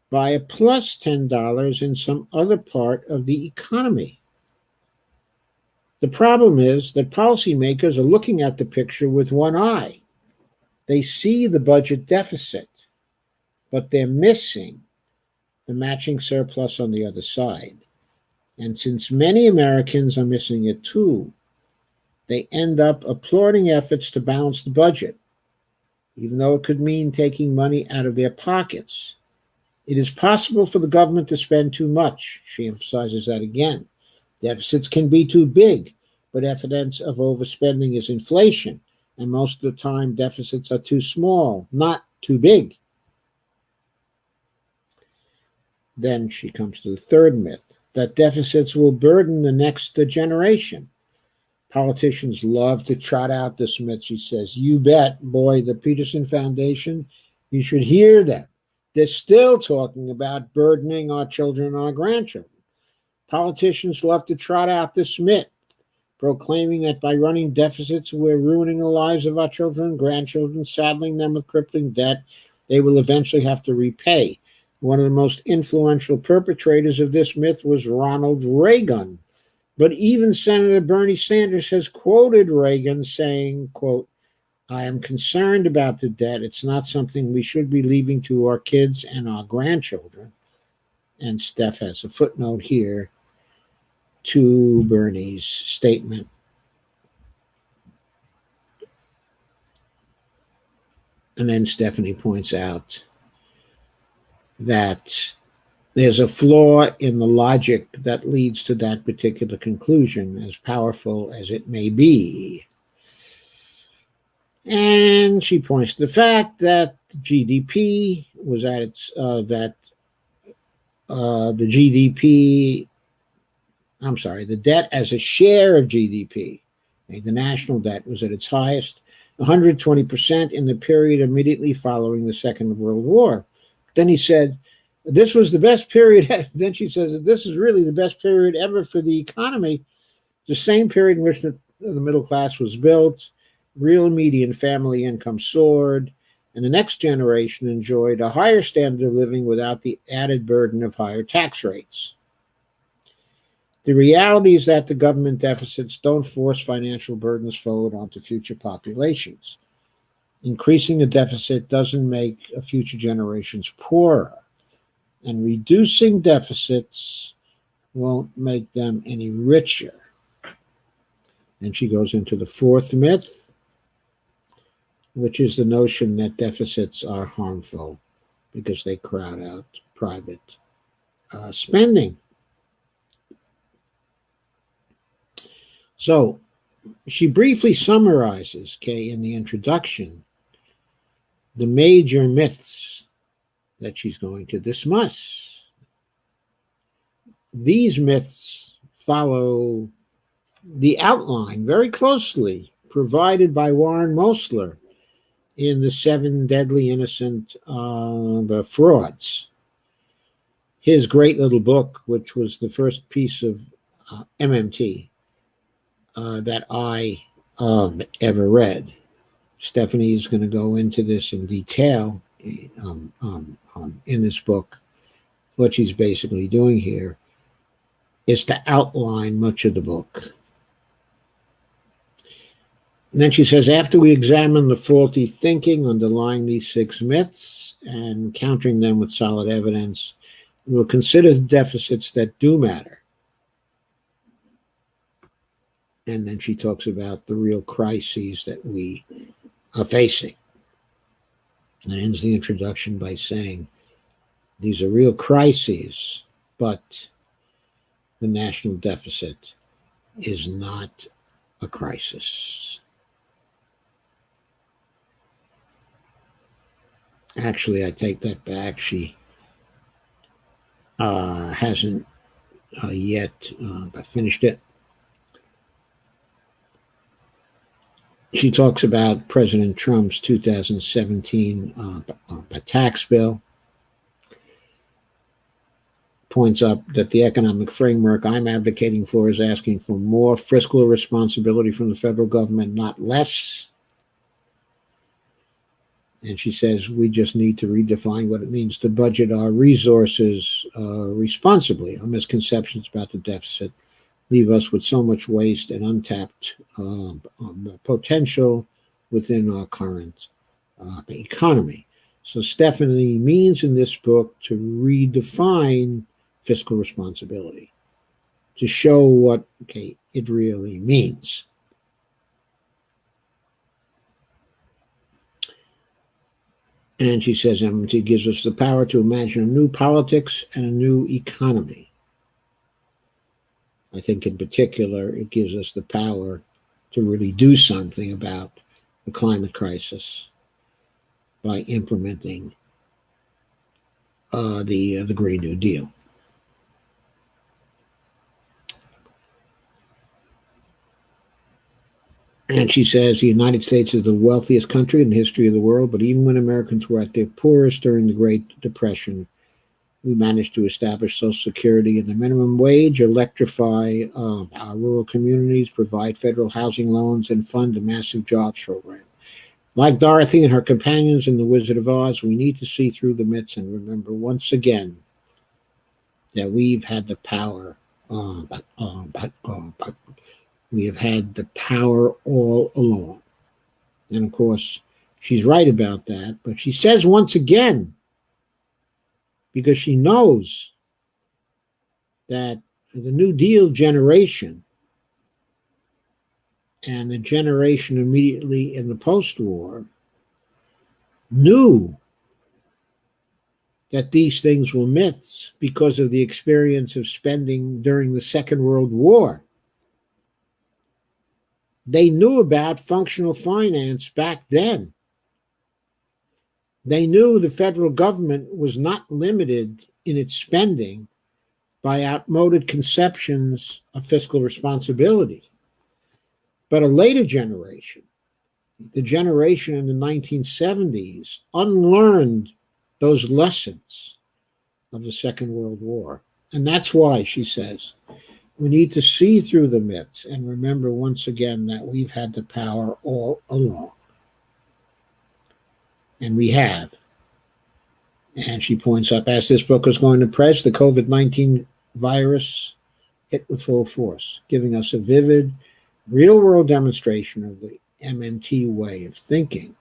by a plus $10 in some other part of the economy. The problem is that policymakers are looking at the picture with one eye. They see the budget deficit, but they're missing the matching surplus on the other side. And since many Americans are missing it too, they end up applauding efforts to balance the budget, even though it could mean taking money out of their pockets. It is possible for the government to spend too much. She emphasizes that again. Deficits can be too big, but evidence of overspending is inflation, and most of the time deficits are too small, not too big. Then she comes to the third myth, that deficits will burden the next generation. Politicians love to trot out this myth, she says. You bet, boy, the Peterson Foundation, you should hear them. They're still talking about burdening our children and our grandchildren. Politicians love to trot out this myth, proclaiming that by running deficits, we're ruining the lives of our children and grandchildren, saddling them with crippling debt they will eventually have to repay. One of the most influential perpetrators of this myth was Ronald Reagan. But even Senator Bernie Sanders has quoted Reagan saying, quote, I am concerned about the debt. It's not something we should be leaving to our kids and our grandchildren. And Steph has a footnote here to Bernie's statement. And then Stephanie points out that there's a flaw in the logic that leads to that particular conclusion, as powerful as it may be. And she points to the fact that GDP was at its, the debt as a share of GDP, the national debt was at its highest, 120% in the period immediately following the Second World War. Then he said, this was the best period. Then she says, this is really the best period ever for the economy. The same period in which the middle class was built, real median family income soared, and the next generation enjoyed a higher standard of living without the added burden of higher tax rates. The reality is that the government deficits don't force financial burdens forward onto future populations. Increasing the deficit doesn't make future generations poorer, and reducing deficits won't make them any richer. And she goes into the fourth myth, which is the notion that deficits are harmful because they crowd out private spending. So she briefly summarizes, Kay, in the introduction, the major myths that she's going to dismiss. These myths follow the outline very closely provided by Warren Mosler in The Seven Deadly Innocent Frauds, his great little book, which was the first piece of MMT that I ever read. Stephanie is going to go into this in detail in this book. What she's basically doing here is to outline much of the book. And then she says, after we examine the faulty thinking underlying these 6 myths and countering them with solid evidence, we will consider the deficits that do matter. And then she talks about the real crises that we are facing. And ends the introduction by saying, these are real crises, but the national deficit is not a crisis. Actually, I take that back. She hasn't yet finished it. She talks about President Trump's 2017 tax bill. Points up that the economic framework I'm advocating for is asking for more fiscal responsibility from the federal government, not less. And she says we just need to redefine what it means to budget our resources responsibly. Our misconceptions about the deficit leave us with so much waste and untapped potential within our current economy. So Stephanie means in this book to redefine fiscal responsibility, to show what it really means. And she says MMT gives us the power to imagine a new politics and a new economy. I think in particular, it gives us the power to really do something about the climate crisis by implementing the Green New Deal. And she says the United States is the wealthiest country in the history of the world, but even when Americans were at their poorest during the Great Depression, we managed to establish Social Security and the minimum wage, electrify our rural communities, provide federal housing loans, and fund a massive jobs program. Like Dorothy and her companions in The Wizard of Oz, we need to see through the myths and remember once again that we've had the power, we have had the power all along. And of course, she's right about that. But she says once again, because she knows that the New Deal generation and the generation immediately in the post-war knew that these things were myths because of the experience of spending during the Second World War. They knew about functional finance back then. They knew the federal government was not limited in its spending by outmoded conceptions of fiscal responsibility. But a later generation, the generation in the 1970s, unlearned those lessons of the Second World War. And that's why, she says, we need to see through the myths and remember once again that we've had the power all along. And we have. And she points up, as this book is going to press, the COVID-19 virus hit with full force, giving us a vivid, real-world demonstration of the MMT way of thinking.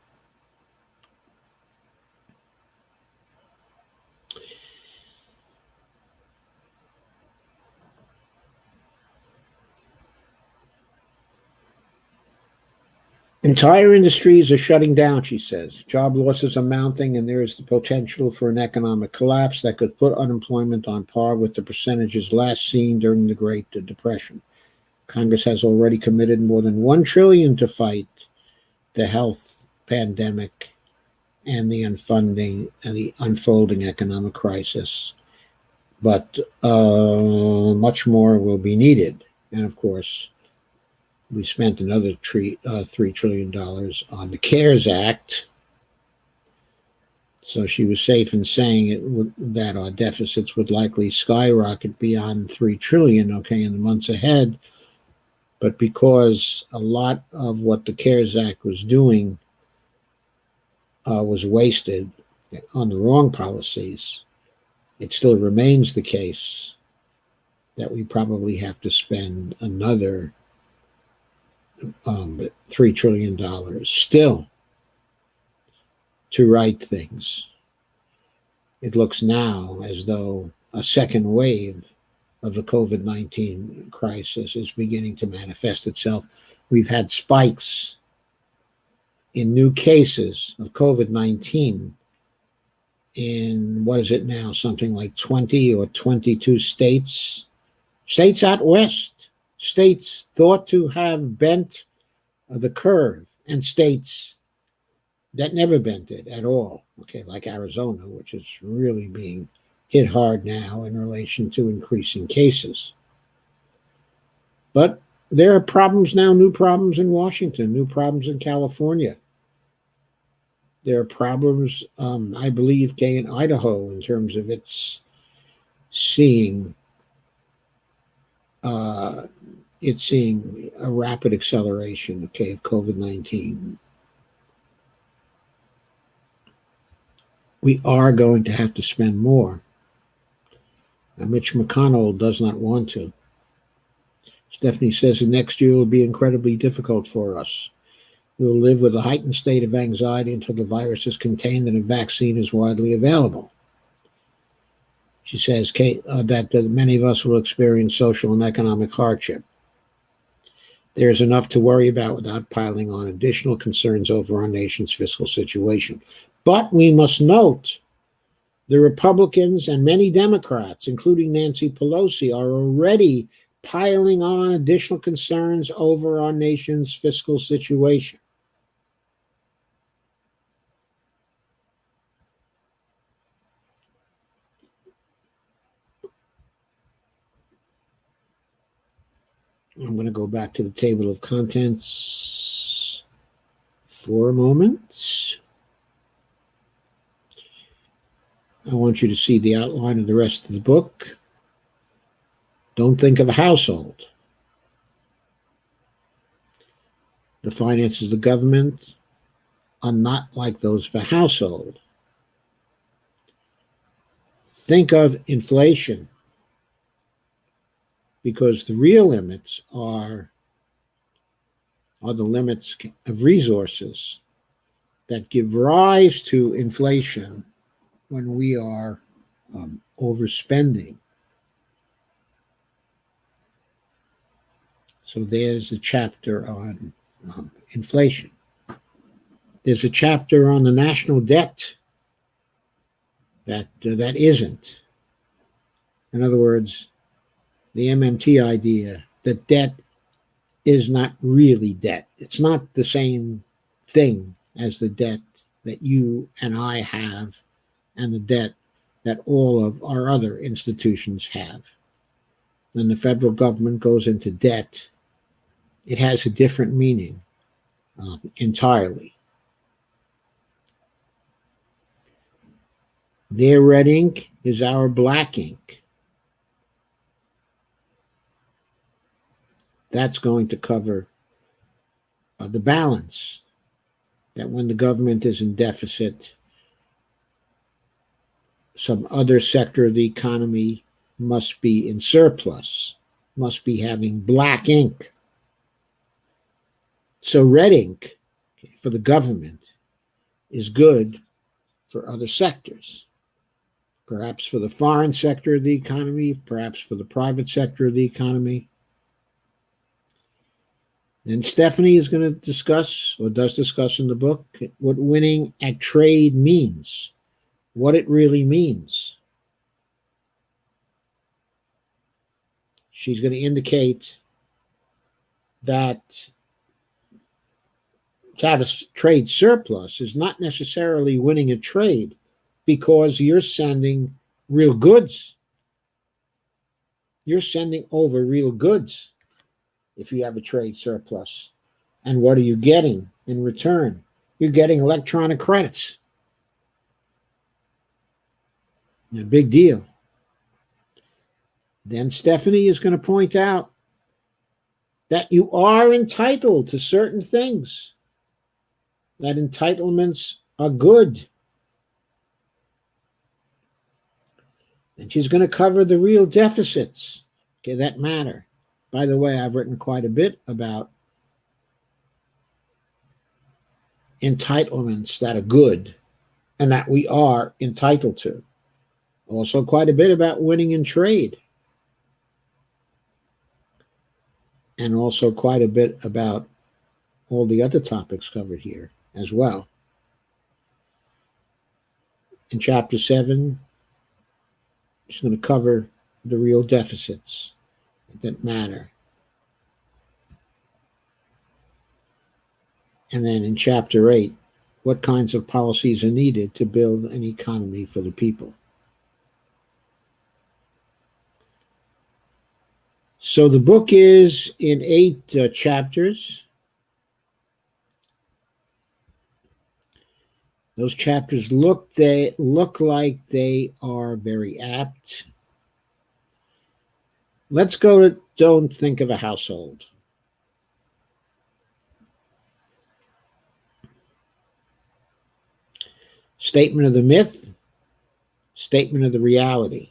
Entire industries are shutting down, she says. Job losses are mounting, and there is the potential for an economic collapse that could put unemployment on par with the percentages last seen during the Great Depression. Congress has already committed more than $1 trillion to fight the health pandemic and the unfunding and the unfolding economic crisis. But much more will be needed. And of course, we spent another $3 trillion on the CARES Act. So she was safe in saying that our deficits would likely skyrocket beyond $3 trillion, okay, in the months ahead. But because a lot of what the CARES Act was doing was wasted on the wrong policies, it still remains the case that we probably have to spend another $3 trillion still to right things. It looks now as though a second wave of the COVID-19 crisis is beginning to manifest itself. We've had spikes in new cases of COVID-19 in, what is it now, something like 20 or 22 states. States out west, states thought to have bent the curve, and states that never bent it at all, okay, like Arizona, which is really being hit hard now in relation to increasing cases. But there are problems now, new problems in Washington, new problems in California. There are problems, I believe, in Idaho in terms of its seeing a rapid acceleration, okay, of COVID-19. We are going to have to spend more. Now, Mitch McConnell does not want to. Stephanie says the next year will be incredibly difficult for us. We will live with a heightened state of anxiety until the virus is contained and a vaccine is widely available. She says that many of us will experience social and economic hardship. There is enough to worry about without piling on additional concerns over our nation's fiscal situation. But we must note the Republicans and many Democrats, including Nancy Pelosi, are already piling on additional concerns over our nation's fiscal situation. I'm going to go back to the table of contents for a moment. I want you to see the outline of the rest of the book. Don't think of a household. The finances of the government are not like those of a household. Think of inflation, because the real limits are the limits of resources that give rise to inflation when we are overspending. So there's a chapter on inflation. There's a chapter on the national debt that isn't. In other words, the MMT idea that debt is not really debt. It's not the same thing as the debt that you and I have and the debt that all of our other institutions have. When the federal government goes into debt, it has a different meaning entirely. Their red ink is our black ink. That's going to cover the balance, that when the government is in deficit, some other sector of the economy must be in surplus, must be having black ink. So red ink for the government is good for other sectors, perhaps for the foreign sector of the economy, perhaps for the private sector of the economy. And Stephanie is going to discuss, or does discuss in the book, what winning at trade means, what it really means. She's going to indicate that to have a trade surplus is not necessarily winning a trade because you're sending real goods. You're sending over real goods if you have a trade surplus. And what are you getting in return? You're getting electronic credits. A big deal. Then Stephanie is going to point out that you are entitled to certain things, that entitlements are good. And she's going to cover the real deficits, okay, that matter. By the way, I've written quite a bit about entitlements that are good and that we are entitled to. Also quite a bit about winning in trade. And also quite a bit about all the other topics covered here as well. In chapter 7, she's going to cover the real deficits that matter. And then in chapter 8, what kinds of policies are needed to build an economy for the people. So the book is in 8 chapters. Those chapters look like they are very apt. Let's go to Don't Think of a Household. Statement of the myth, statement of the reality.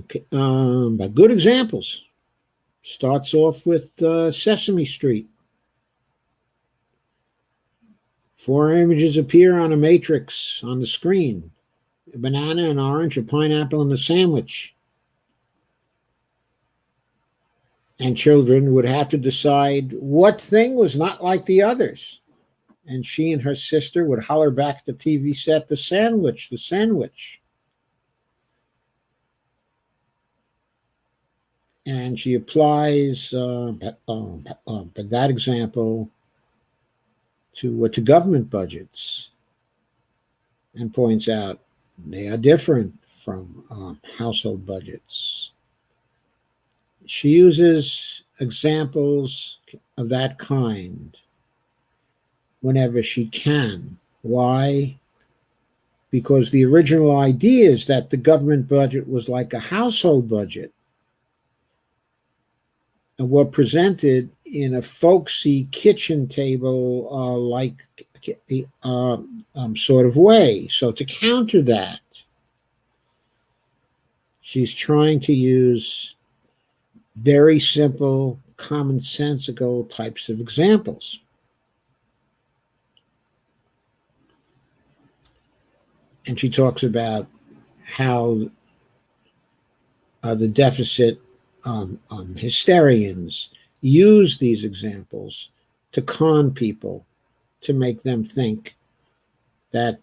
Okay, by good examples. Starts off with Sesame Street. 4 images appear on a matrix on the screen. A banana, an orange, a pineapple, and a sandwich. And children would have to decide what thing was not like the others. And she and her sister would holler back at the TV set, the sandwich, the sandwich. And she applies that example to government budgets and points out they are different from household budgets. She uses examples of that kind whenever she can. Why? Because the original idea is that the government budget was like a household budget and were presented in a folksy kitchen table sort of way. So to counter that, she's trying to use very simple, commonsensical types of examples. And she talks about how the deficit hysterians use these examples to con people, to make them think that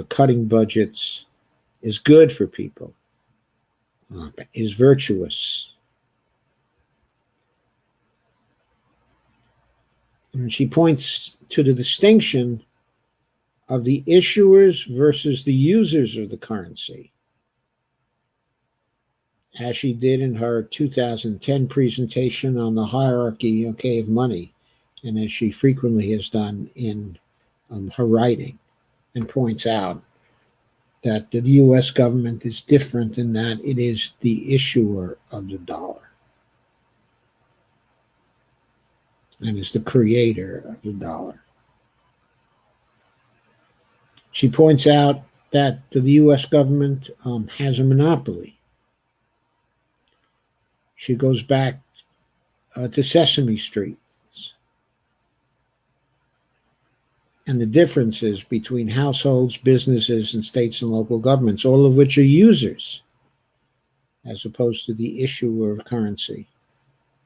cutting budgets is good for people, is virtuous. And she points to the distinction of the issuers versus the users of the currency, as she did in her 2010 presentation on the hierarchy, of money, and as she frequently has done in her writing, and points out that the U.S. government is different in that it is the issuer of the dollar and is the creator of the dollar. She points out that the U.S. government has a monopoly. She goes back to Sesame Street and the differences between households, businesses, and states and local governments, all of which are users. as opposed to the issuer of currency,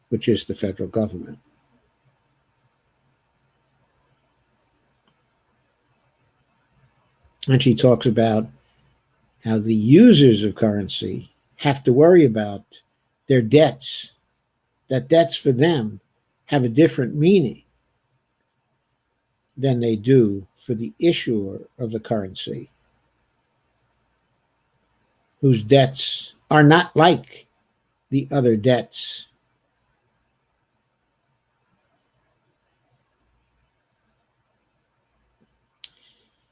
which is the federal government. And she talks about how the users of currency have to worry about their debts, that debts for them have a different meaning than they do for the issuer of the currency, whose debts are not like the other debts.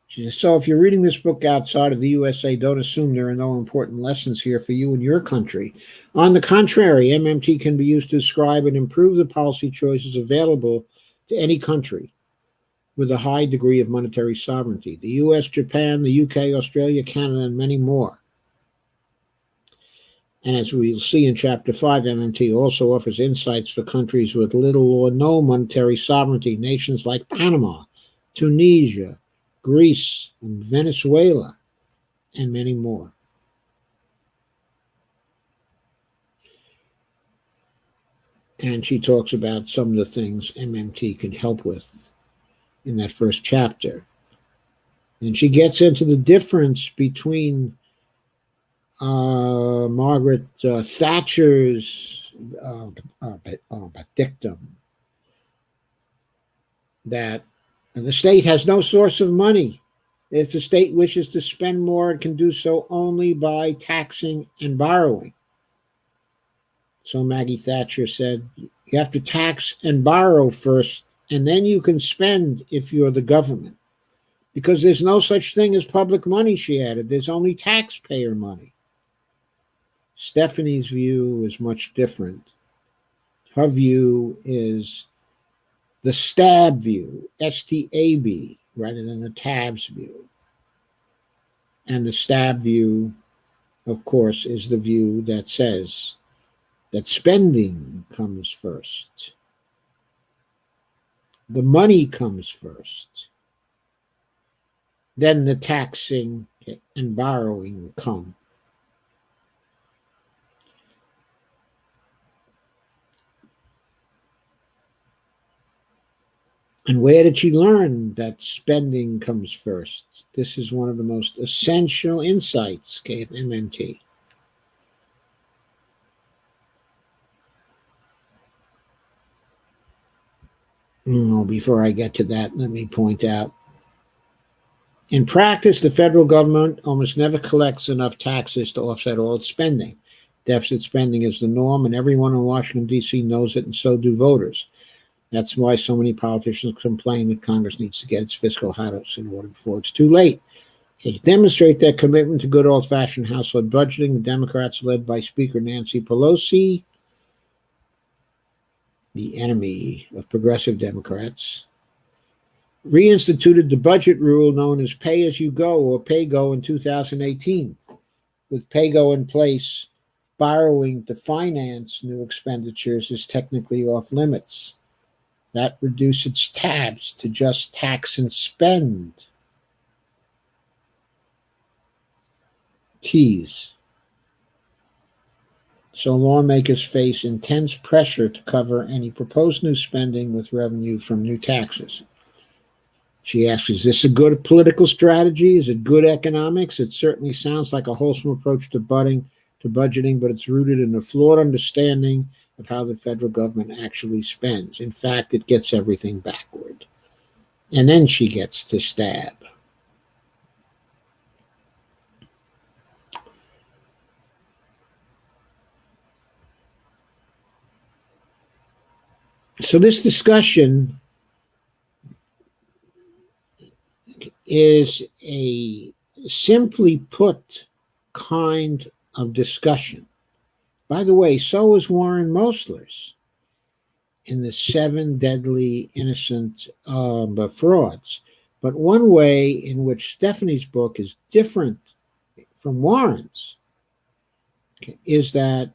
She says, so if you're reading this book outside of the USA, don't assume there are no important lessons here for you and your country. On the contrary, MMT can be used to describe and improve the policy choices available to any country with a high degree of monetary sovereignty. The US, Japan, the UK, Australia, Canada, and many more. And as we'll see in Chapter 5, MMT also offers insights for countries with little or no monetary sovereignty, nations like Panama, Tunisia, Greece, and Venezuela, and many more. And she talks about some of the things MMT can help with in that first chapter. And she gets into the difference between Margaret Thatcher's dictum that the state has no source of money. If the state wishes to spend more, it can do so only by taxing and borrowing. So Maggie Thatcher said, you have to tax and borrow first, and then you can spend if you're the government. Because there's no such thing as public money, she added. There's only taxpayer money. Stephanie's view is much different. Her view is the STAB view, S-T-A-B, rather than the TABS view. And the STAB view, of course, is the view that says that spending comes first. The money comes first. Then the taxing and borrowing come. And where did she learn that spending comes first? This is one of the most essential insights, gave MMT. Before I get to that, let me point out, in practice, the federal government almost never collects enough taxes to offset all its spending. Deficit spending is the norm, and everyone in Washington, D.C. knows it, and so do voters. That's why so many politicians complain that Congress needs to get its fiscal house in order before it's too late. To demonstrate their commitment to good old-fashioned household budgeting, the Democrats, led by Speaker Nancy Pelosi, the enemy of progressive Democrats, reinstituted the budget rule known as pay-as-you-go or pay-go in 2018. With pay-go in place, borrowing to finance new expenditures is technically off limits. That reduces its tabs to just tax and spend. T's. So lawmakers face intense pressure to cover any proposed new spending with revenue from new taxes. She asks, is this a good political strategy? Is it good economics? It certainly sounds like a wholesome approach to budgeting, but it's rooted in a flawed understanding of how the federal government actually spends. In fact, it gets everything backward. And then she gets to STAB. So this discussion is a simply put kind of discussion. By the way, so is Warren Mosler's in the 7 Deadly Innocent Frauds. But one way in which Stephanie's book is different from Warren's is that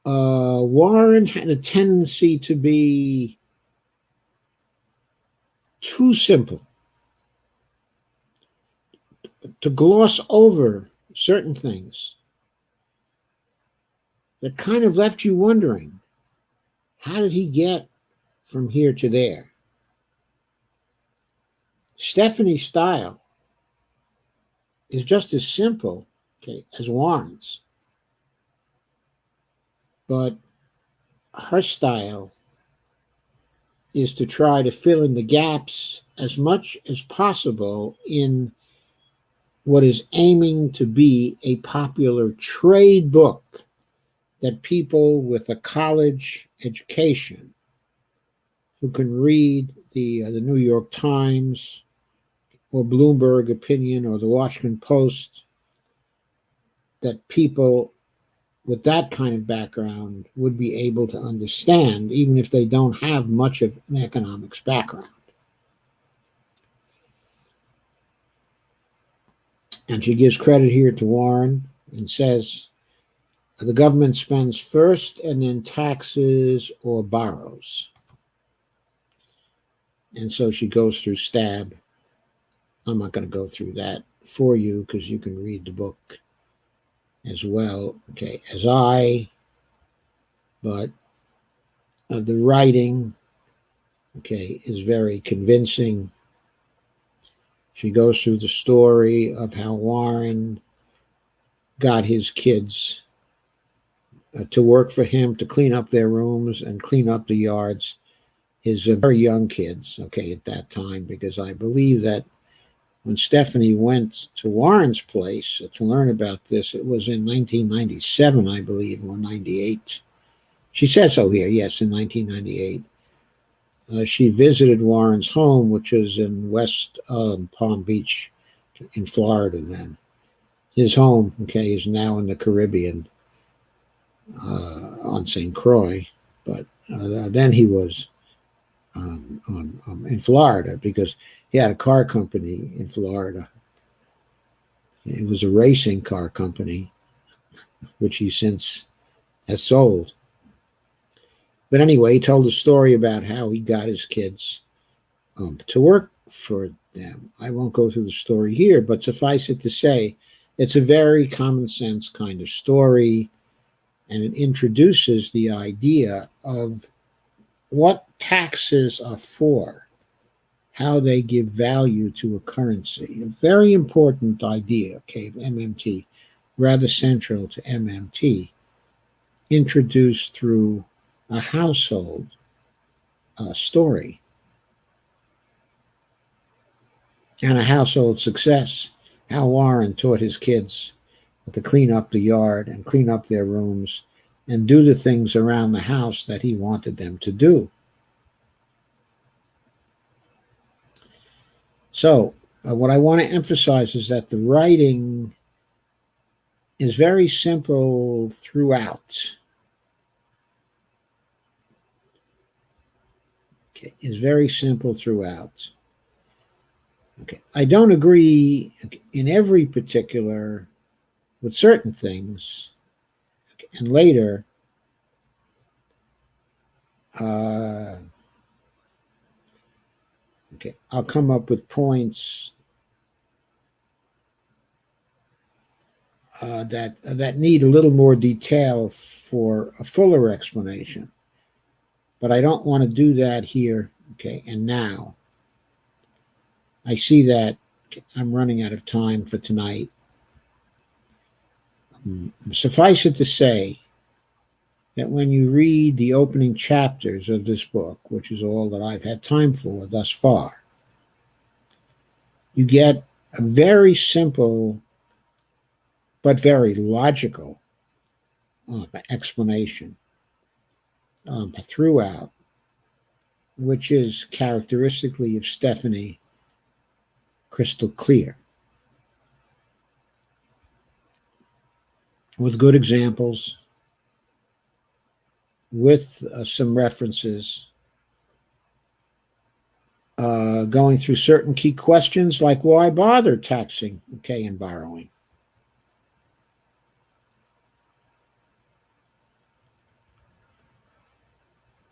Warren had a tendency to be too simple, to gloss over certain things that kind of left you wondering, how did he get from here to there? Stephanie's style is just as simple, okay, as Warren's, but her style is to try to fill in the gaps as much as possible in what is aiming to be a popular trade book that people with a college education who can read the New York Times or Bloomberg Opinion or the Washington Post, that people with that kind of background would be able to understand, even if they don't have much of an economics background. And she gives credit here to Warren and says, the government spends first and then taxes or borrows. And so she goes through STAB. I'm not going to go through that for you because you can read the book as well, okay, as I, but the writing, okay, is very convincing. She goes through the story of how Warren got his kids to work for him to clean up their rooms and clean up the yards. His very young kids, okay, at that time, because I believe that when Stephanie went to Warren's place to learn about this, it was in 1997, I believe, or 98. She says so here, yes, in 1998. She visited Warren's home, which is in West Palm Beach in Florida then. His home, okay, is now in the Caribbean on St. Croix, but then he was in Florida because he had a car company in Florida. It was a racing car company, which he since has sold. But anyway, he told a story about how he got his kids to work for them. I won't go through the story here, but suffice it to say, it's a very common sense kind of story, and it introduces the idea of what taxes are for, how they give value to a currency. A very important idea, okay, of MMT, rather central to MMT, introduced through a household story and a household success. How Warren taught his kids to clean up the yard and clean up their rooms and do the things around the house that he wanted them to do. So what I want to emphasize is that the writing is very simple throughout. Okay, is very simple throughout. Okay, I don't agree in every particular with certain things, okay, and later okay, I'll come up with points that need a little more detail for a fuller explanation. But I don't want to do that here, okay, and now. I see that I'm running out of time for tonight. Suffice it to say that when you read the opening chapters of this book, which is all that I've had time for thus far, you get a very simple but very logical explanation throughout, which is characteristically of Stephanie, crystal clear, with good examples, with some references, going through certain key questions like why bother taxing, okay, and borrowing.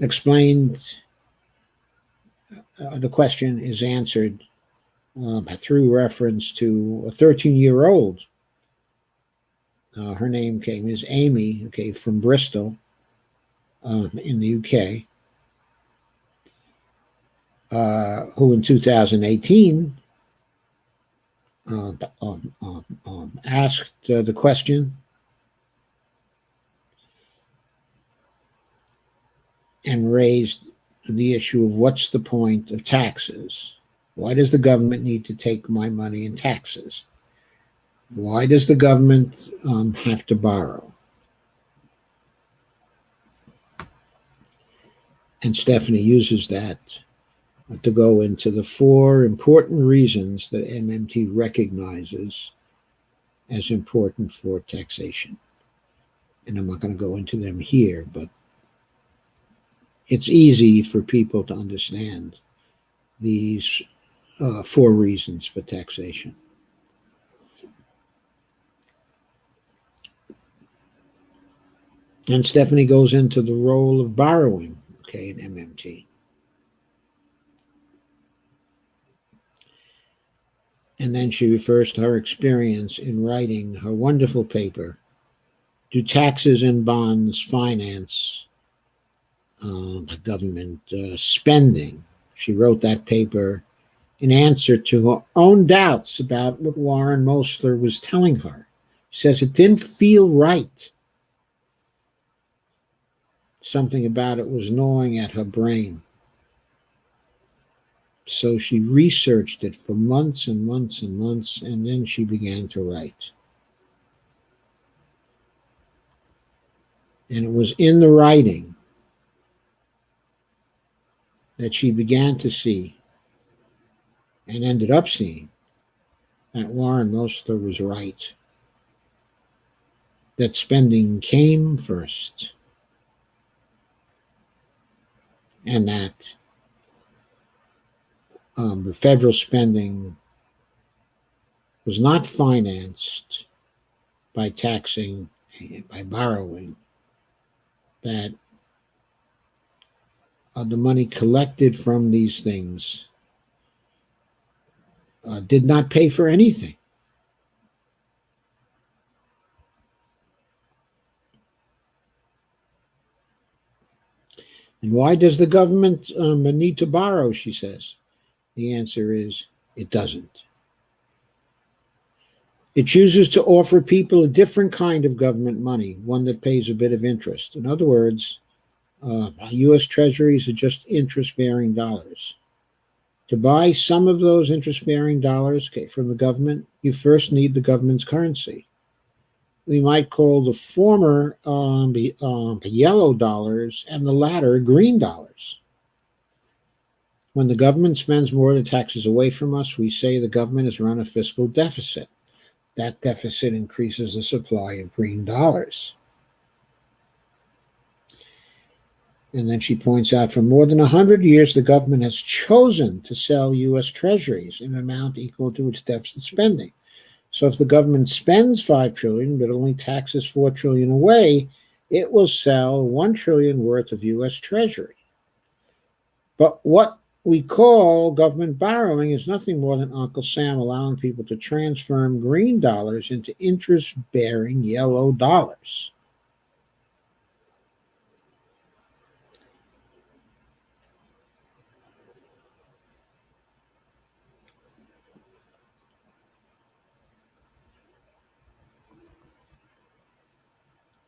Explained, the question is answered through reference to a 13-year-old Her name is Amy, okay, from Bristol, in the UK, who in 2018 asked the question and raised the issue of what's the point of taxes? Why does the government need to take my money in taxes? Why does the government have to borrow? And Stephanie uses that to go into the 4 important reasons that MMT recognizes as important for taxation. And I'm not going to go into them here, but it's easy for people to understand these 4 reasons for taxation. And Stephanie goes into the role of borrowing, okay, in MMT. And then she refers to her experience in writing her wonderful paper, Do Taxes and Bonds Finance Government Spending? She wrote that paper in answer to her own doubts about what Warren Mosler was telling her. She says it didn't feel right. Something about it was gnawing at her brain. So she researched it for months and months and months, and then she began to write. And it was in the writing that she began to see and ended up seeing that Warren Mosler was right, that spending came first, and that the federal spending was not financed by taxing, by borrowing, that the money collected from these things did not pay for anything. And why does the government need to borrow, she says? The answer is, it doesn't. It chooses to offer people a different kind of government money, one that pays a bit of interest. In other words, U.S. treasuries are just interest-bearing dollars. To buy some of those interest-bearing dollars from the government, you first need the government's currency. We might call the former the yellow dollars and the latter green dollars. When the government spends more than taxes away from us, we say the government has run a fiscal deficit. That deficit increases the supply of green dollars. And then she points out, for more than 100 years, the government has chosen to sell U.S. treasuries in an amount equal to its deficit spending. So if the government spends $5 trillion but only taxes $4 trillion away, it will sell $1 trillion worth of U.S. treasury. But what we call government borrowing is nothing more than Uncle Sam allowing people to transform green dollars into interest-bearing yellow dollars.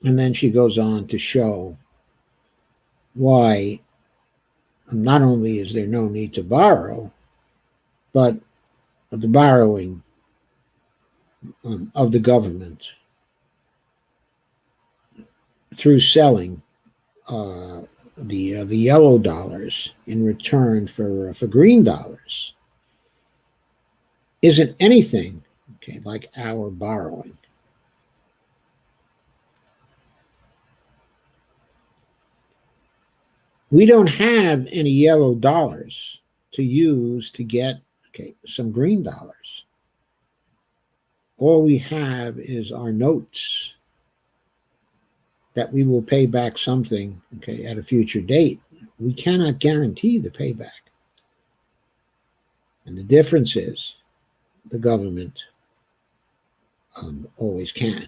And then she goes on to show why not only is there no need to borrow, but the borrowing of the government through selling the yellow dollars in return for green dollars isn't anything like our borrowing. We don't have any yellow dollars to use to get some green dollars. All we have is our notes that we will pay back something at a future date. We cannot guarantee the payback. And the difference is the government always can.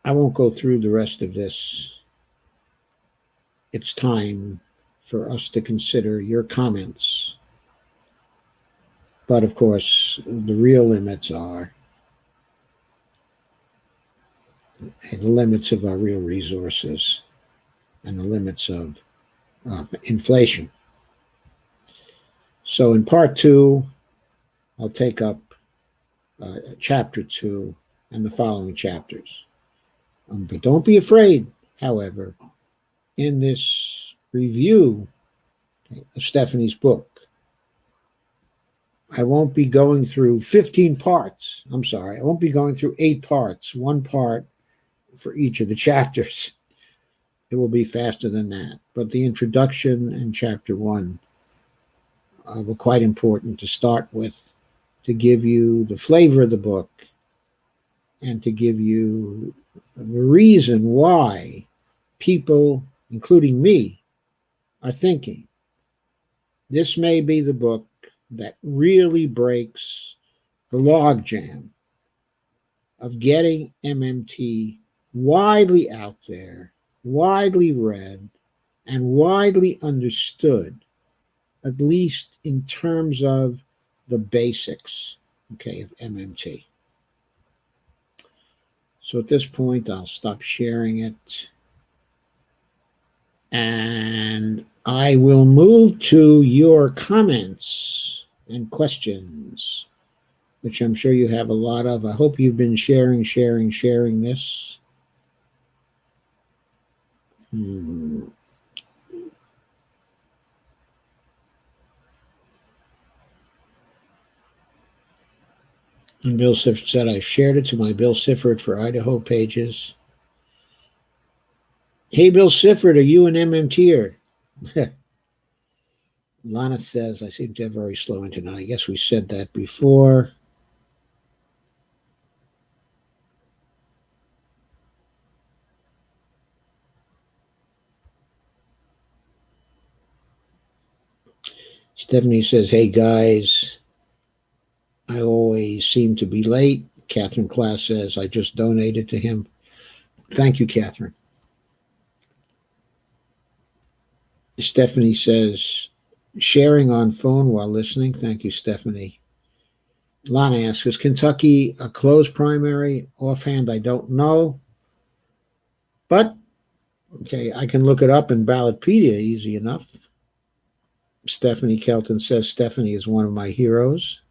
I won't go through the rest of this. It's time for us to consider your comments. But of course, the real limits are the limits of our real resources and the limits of inflation. So in part two, I'll take up chapter 2 and the following chapters. But don't be afraid, however, in this review of Stephanie's book, I won't be going through 15 parts. I'm sorry, I won't be going through 8 parts, 1 part for each of the chapters. It will be faster than that. But the introduction and chapter 1 were quite important to start with, to give you the flavor of the book and to give you the reason why people, including me, are thinking this may be the book that really breaks the logjam of getting MMT widely out there, widely read, and widely understood, at least in terms of the basics, okay, of MMT. So at this point, I'll stop sharing it. And I will move to your comments and questions, which I'm sure you have a lot of. I hope you've been sharing this. And Bill Sifford said, I shared it to my Bill Sifford for Idaho pages. Hey, Bill Sifford, are you an MMTer? Lana says, I seem to have very slow internet. I guess we said that before. Stephanie says, hey, guys, I always seem to be late. Catherine Class says, I just donated to him. Thank you, Catherine. Stephanie says, sharing on phone while listening. Thank you, Stephanie. Lana asks, is Kentucky a closed primary? Offhand, I don't know. But, okay, I can look it up in Ballotpedia easy enough. Stephanie Kelton says, Stephanie is one of my heroes.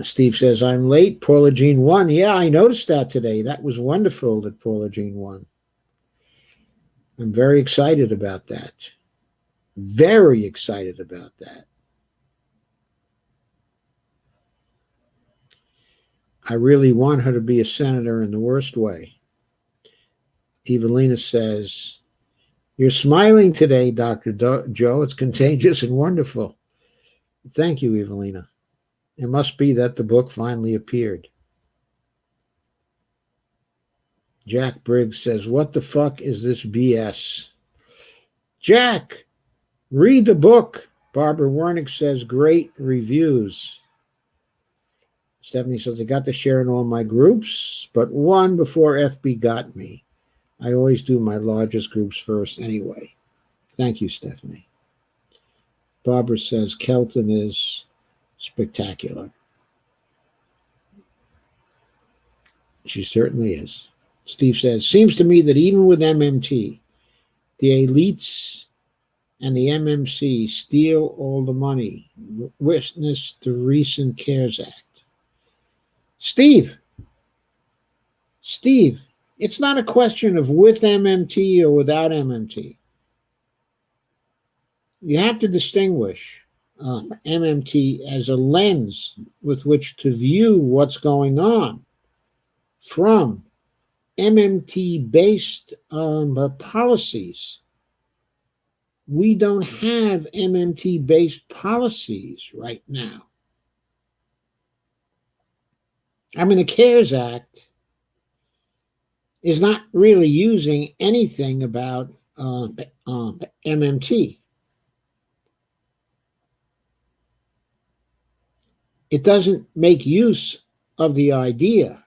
Steve says, I'm late. Paula Jean won. Yeah, I noticed that today. That was wonderful that Paula Jean won. I'm very excited about that. Very excited about that. I really want her to be a senator in the worst way. Evelina says, you're smiling today, Dr. Joe. It's contagious and wonderful. Thank you, Evelina. It must be that the book finally appeared. Jack Briggs says, what the fuck is this BS? Jack, read the book. Barbara Wernick says, great reviews. Stephanie says, I got to share in all my groups, but one before FB got me. I always do my largest groups first anyway. Thank you, Stephanie. Barbara says, Kelton is spectacular. She certainly is. Steve says, seems to me that even with MMT, the elites and the MMC steal all the money. Witness the recent CARES Act. Steve, it's not a question of with MMT or without MMT. You have to distinguish MMT as a lens with which to view what's going on from MMT-based policies. We don't have MMT-based policies right now. I mean, the CARES Act is not really using anything about MMT. It doesn't make use of the idea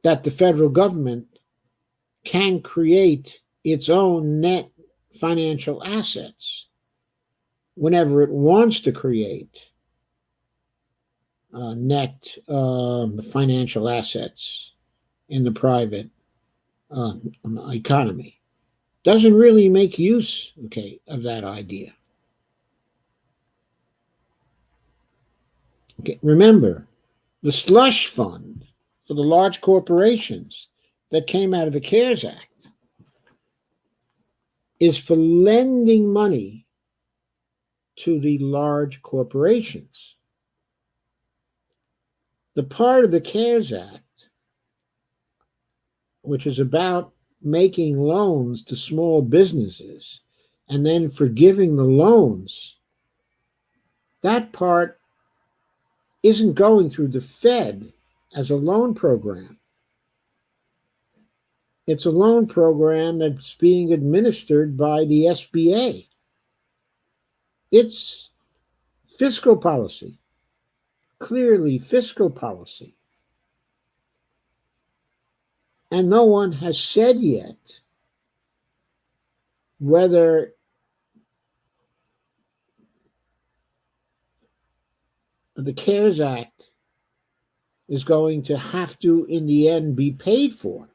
that the federal government can create its own net financial assets whenever it wants to create net financial assets in the private economy. Doesn't really make use, okay, of that idea. Okay, remember, the slush fund for the large corporations that came out of the CARES Act is for lending money to the large corporations. The part of the CARES Act, which is about making loans to small businesses and then forgiving the loans, that part isn't going through the Fed as a loan program. It's a loan program that's being administered by the SBA. It's fiscal policy, clearly fiscal policy. And no one has said yet whether the CARES Act is going to have to, in the end, be paid for.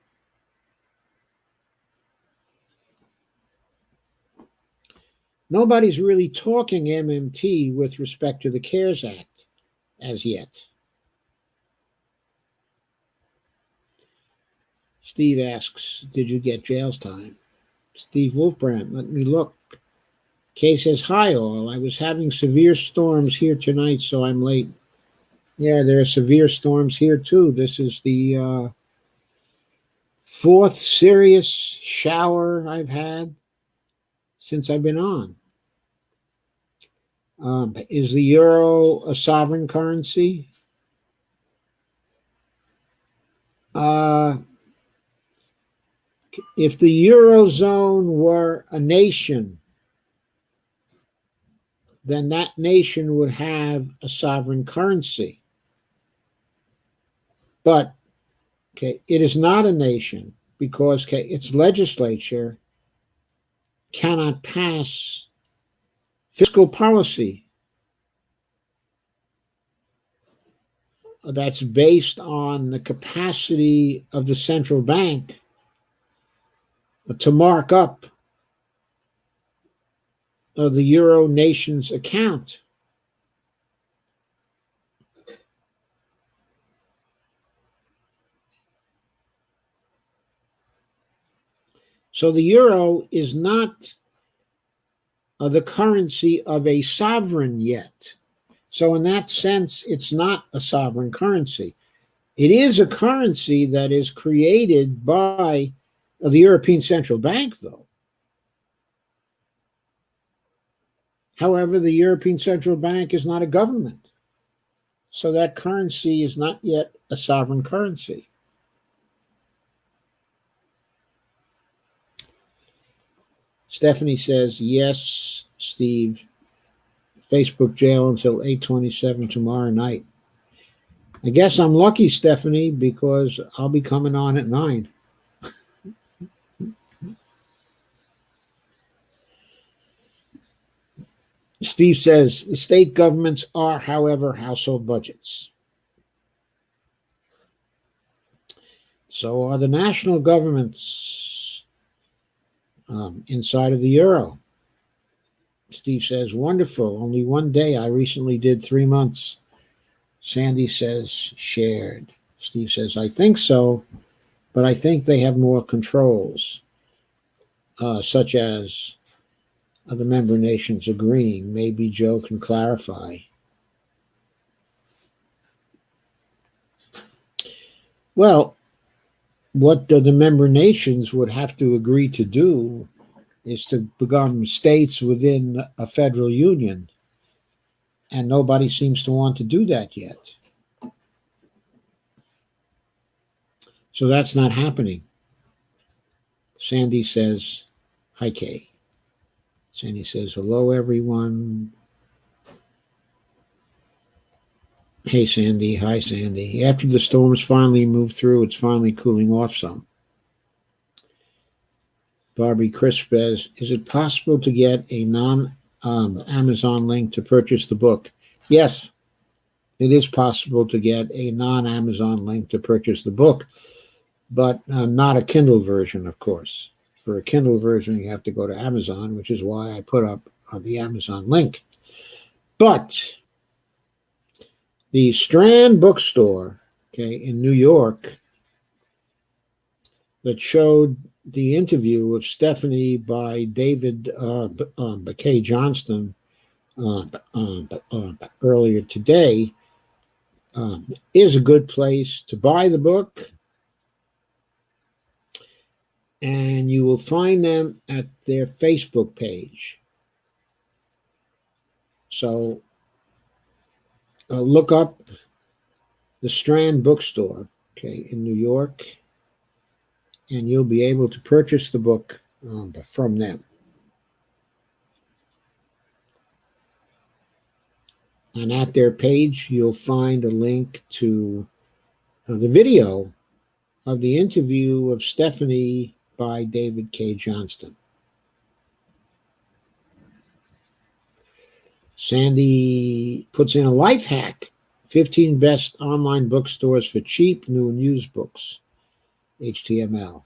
Nobody's really talking MMT with respect to the CARES Act as yet. Steve asks, did you get jail's time? Steve Wolfbrand, let me look. Kay says, hi all, I was having severe storms here tonight, so I'm late. Yeah, there are severe storms here too. This is the fourth serious shower I've had since I've been on. Is the euro a sovereign currency? If the Eurozone were a nation, then that nation would have a sovereign currency. But okay, it is not a nation because its legislature cannot pass fiscal policy that's based on the capacity of the central bank to mark up the euro nation's account. So the euro is not the currency of a sovereign yet. So in that sense, it's not a sovereign currency. It is a currency that is created by the European Central Bank, though. However, the European Central Bank is not a government. So that currency is not yet a sovereign currency. Stephanie says, yes, Steve. Facebook jail until 8:27 tomorrow night. I guess I'm lucky, Stephanie, because I'll be coming on at 9. Steve says, the state governments are, however, household budgets. So are the national governments inside of the euro. Steve says, wonderful. Only one day. I recently did 3 months. Sandy says, shared. Steve says, I think so, but I think they have more controls, such as the member nations agreeing. Maybe Joe can clarify. Well, what the member nations would have to agree to do is to become states within a federal union. And nobody seems to want to do that yet. So that's not happening. Sandy says, hi, Kay. Sandy says, hello, everyone. Hey, Sandy. Hi, Sandy. After the storms finally moved through, it's finally cooling off some. Barbie Crisp says, is it possible to get a non Amazon link to purchase the book? Yes, it is possible to get a non-Amazon link to purchase the book, but not a Kindle version, of course. For a Kindle version, you have to go to Amazon, which is why I put up the Amazon link. But the Strand bookstore, okay, in New York, that showed the interview of Stephanie by David K. Johnston uh, earlier today, is a good place to buy the book, and you will find them at their Facebook page. So look up the Strand bookstore, okay, in New York, and you'll be able to purchase the book from them. And at their page, you'll find a link to the video of the interview of Stephanie by David K. Johnston. Sandy puts in a life hack: 15 best online bookstores for cheap, new, and used books. HTML.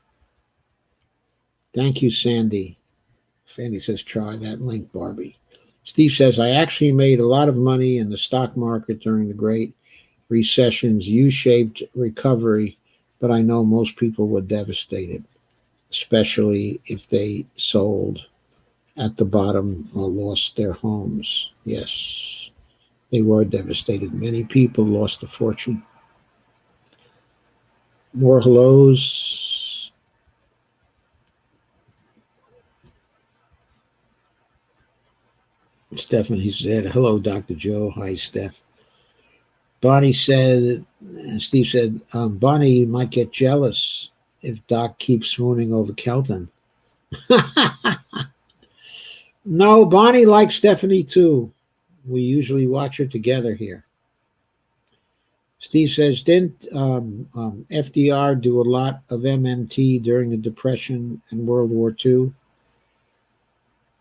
Thank you, Sandy. Sandy says, try that link, Barbie. Steve says, I actually made a lot of money in the stock market during the Great Recession's U-shaped recovery, but I know most people were devastated, especially if they sold at the bottom or lost their homes. Yes, they were devastated. Many people lost a fortune. More hellos. Stephanie said, hello, Dr. Joe. Hi, Steph. Bonnie said, Steve said, Bonnie might get jealous if Doc keeps swooning over Kelton. No, Bonnie likes Stephanie too. We usually watch her together here. Steve says, didn't FDR do a lot of MMT during the Depression and World War II?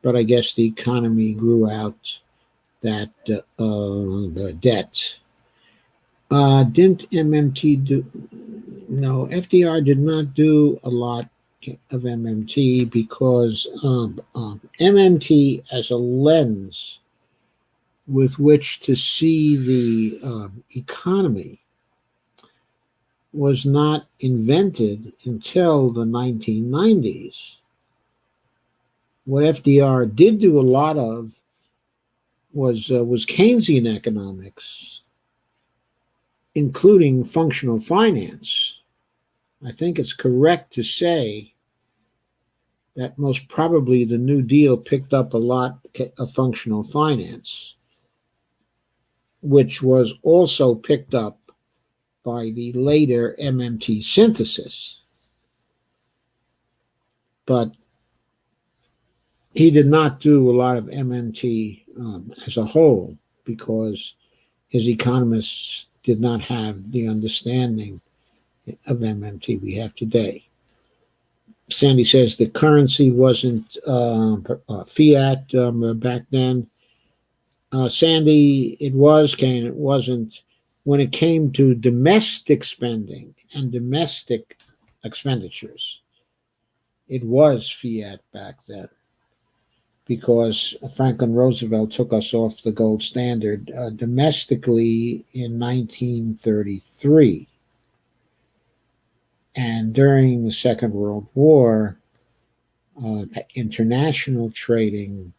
But I guess the economy grew out that debt. Didn't MMT do? No, FDR did not do a lot of MMT because MMT as a lens with which to see the economy was not invented until the 1990s. What FDR did do a lot of was Keynesian economics, including functional finance. I think it's correct to say that most probably the New Deal picked up a lot of functional finance, which was also picked up by the later MMT synthesis. But he did not do a lot of MMT as a whole because his economists did not have the understanding of MMT we have today. Sandy says the currency wasn't fiat back then. Sandy, it was, Kane, it wasn't. When it came to domestic spending and domestic expenditures, it was fiat back then because Franklin Roosevelt took us off the gold standard domestically in 1933. And during the Second World War, international trading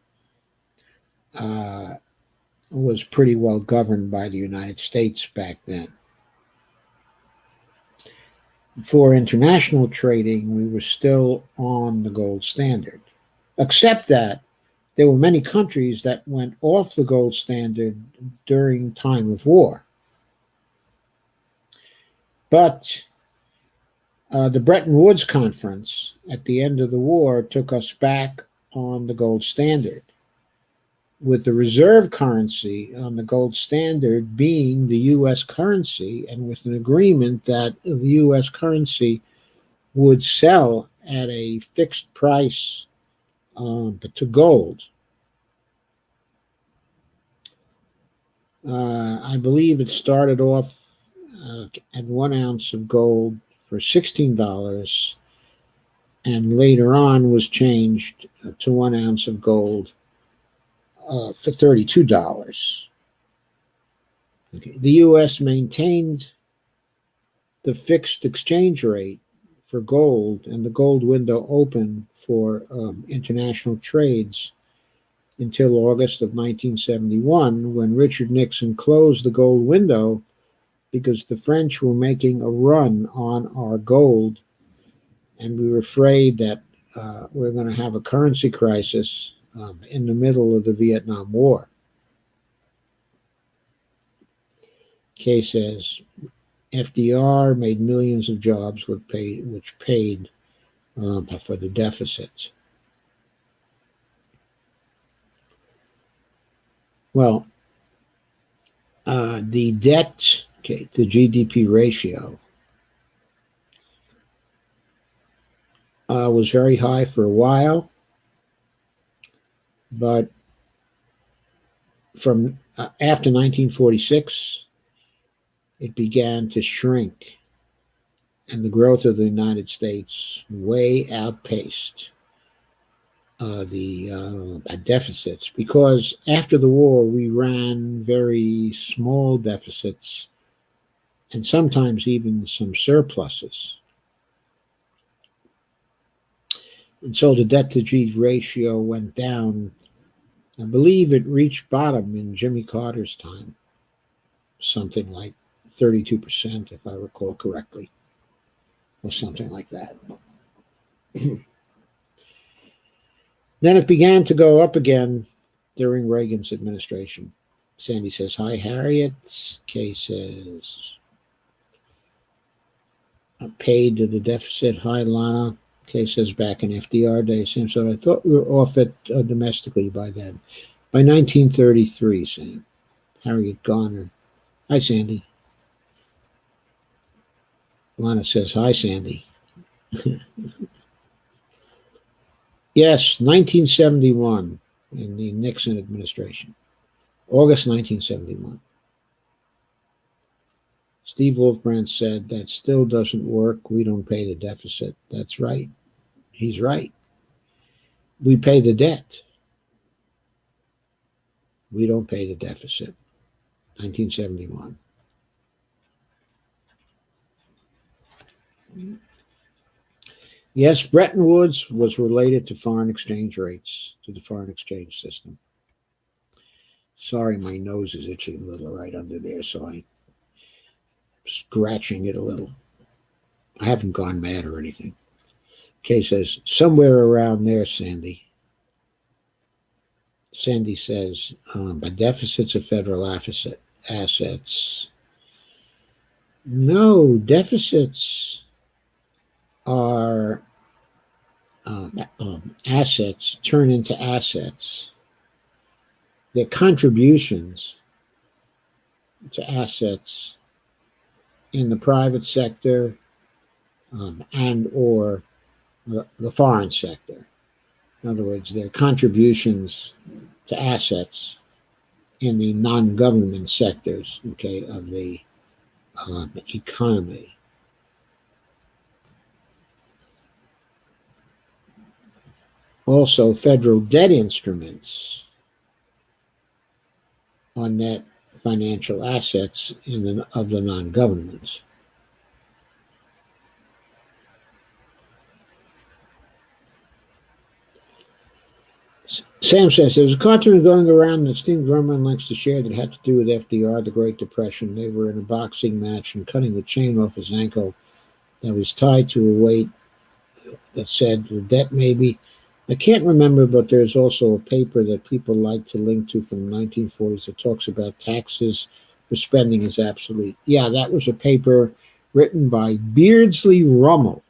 was pretty well governed by the United States back then. For international trading, we were still on the gold standard, except that there were many countries that went off the gold standard during time of war. But the Bretton Woods Conference at the end of the war took us back on the gold standard. with the reserve currency on the gold standard being the U.S. currency, and with an agreement that the U.S. currency would sell at a fixed price to gold. I believe it started off at 1 ounce of gold for $16, and later on was changed to 1 ounce of gold for $32. Okay. The U.S. maintained the fixed exchange rate for gold, and the gold window open for international trades until August of 1971, when Richard Nixon closed the gold window because the French were making a run on our gold, and we were afraid that we were going to have a currency crisis in the middle of the Vietnam War. Kay says, FDR made millions of jobs which paid for the deficits. Well, the debt to GDP ratio was very high for a while, but from after 1946, it began to shrink, and the growth of the United States way outpaced the deficits, because after the war we ran very small deficits and sometimes even some surpluses. And so the debt to G ratio went down. I believe it reached bottom in Jimmy Carter's time, something like 32%, if I recall correctly, or something like that. Then it began to go up again during Reagan's administration. Sandy says, hi, Harriet. Kay says, paid to the deficit. Hi, Lana. Kay says, back in FDR days. Sam said, I thought we were off it domestically by then. By 1933, Sam. Harriet Garner. Hi, Sandy. Lana says, hi, Sandy. Yes, 1971 in the Nixon administration. August 1971. Steve Wolfbrand said, that still doesn't work. We don't pay the deficit. That's right. He's right. We pay the debt. We don't pay the deficit. 1971. Yes, Bretton Woods was related to foreign exchange rates, to the foreign exchange system. Sorry, my nose is itching a little right under there, so I'm scratching it a little. I haven't gone mad or anything. Kay says, somewhere around there, Sandy. Sandy says, by deficits of federal assets. No, deficits are assets turn into assets. They're contributions to assets in the private sector and or the foreign sector. In other words, they're contributions to assets in the non-government sectors, okay, of the economy. Also, federal debt instruments are net financial assets of the non-governments. Sam says, there was a cartoon going around that Steve Drummond likes to share that had to do with FDR, the Great Depression. They were in a boxing match and cutting the chain off his ankle that was tied to a weight that said the debt maybe. I can't remember, but there's also a paper that people like to link to from the 1940s that talks about taxes for spending is obsolete. Yeah, that was a paper written by Beardsley Rummel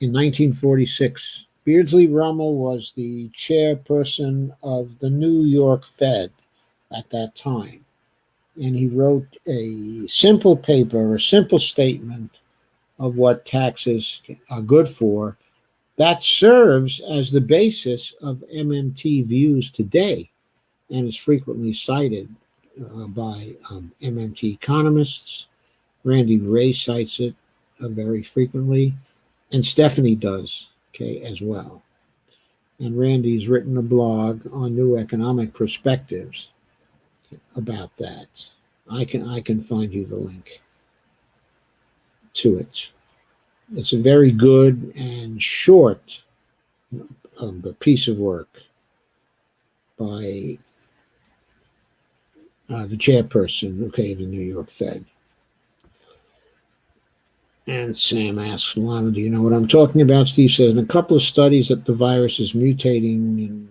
in 1946. Beardsley Rummel was the chairperson of the New York Fed at that time, and he wrote a simple paper, a simple statement of what taxes are good for. That serves as the basis of MMT views today and is frequently cited by MMT economists. Randy Ray cites it very frequently, and Stephanie does, okay, as well. And Randy's written a blog on New Economic Perspectives about that. I can find you the link to it. It's a very good and short piece of work by the chairperson, okay, of the New York Fed. And Sam asks, Lana, do you know what I'm talking about? Steve says, in a couple of studies that the virus is mutating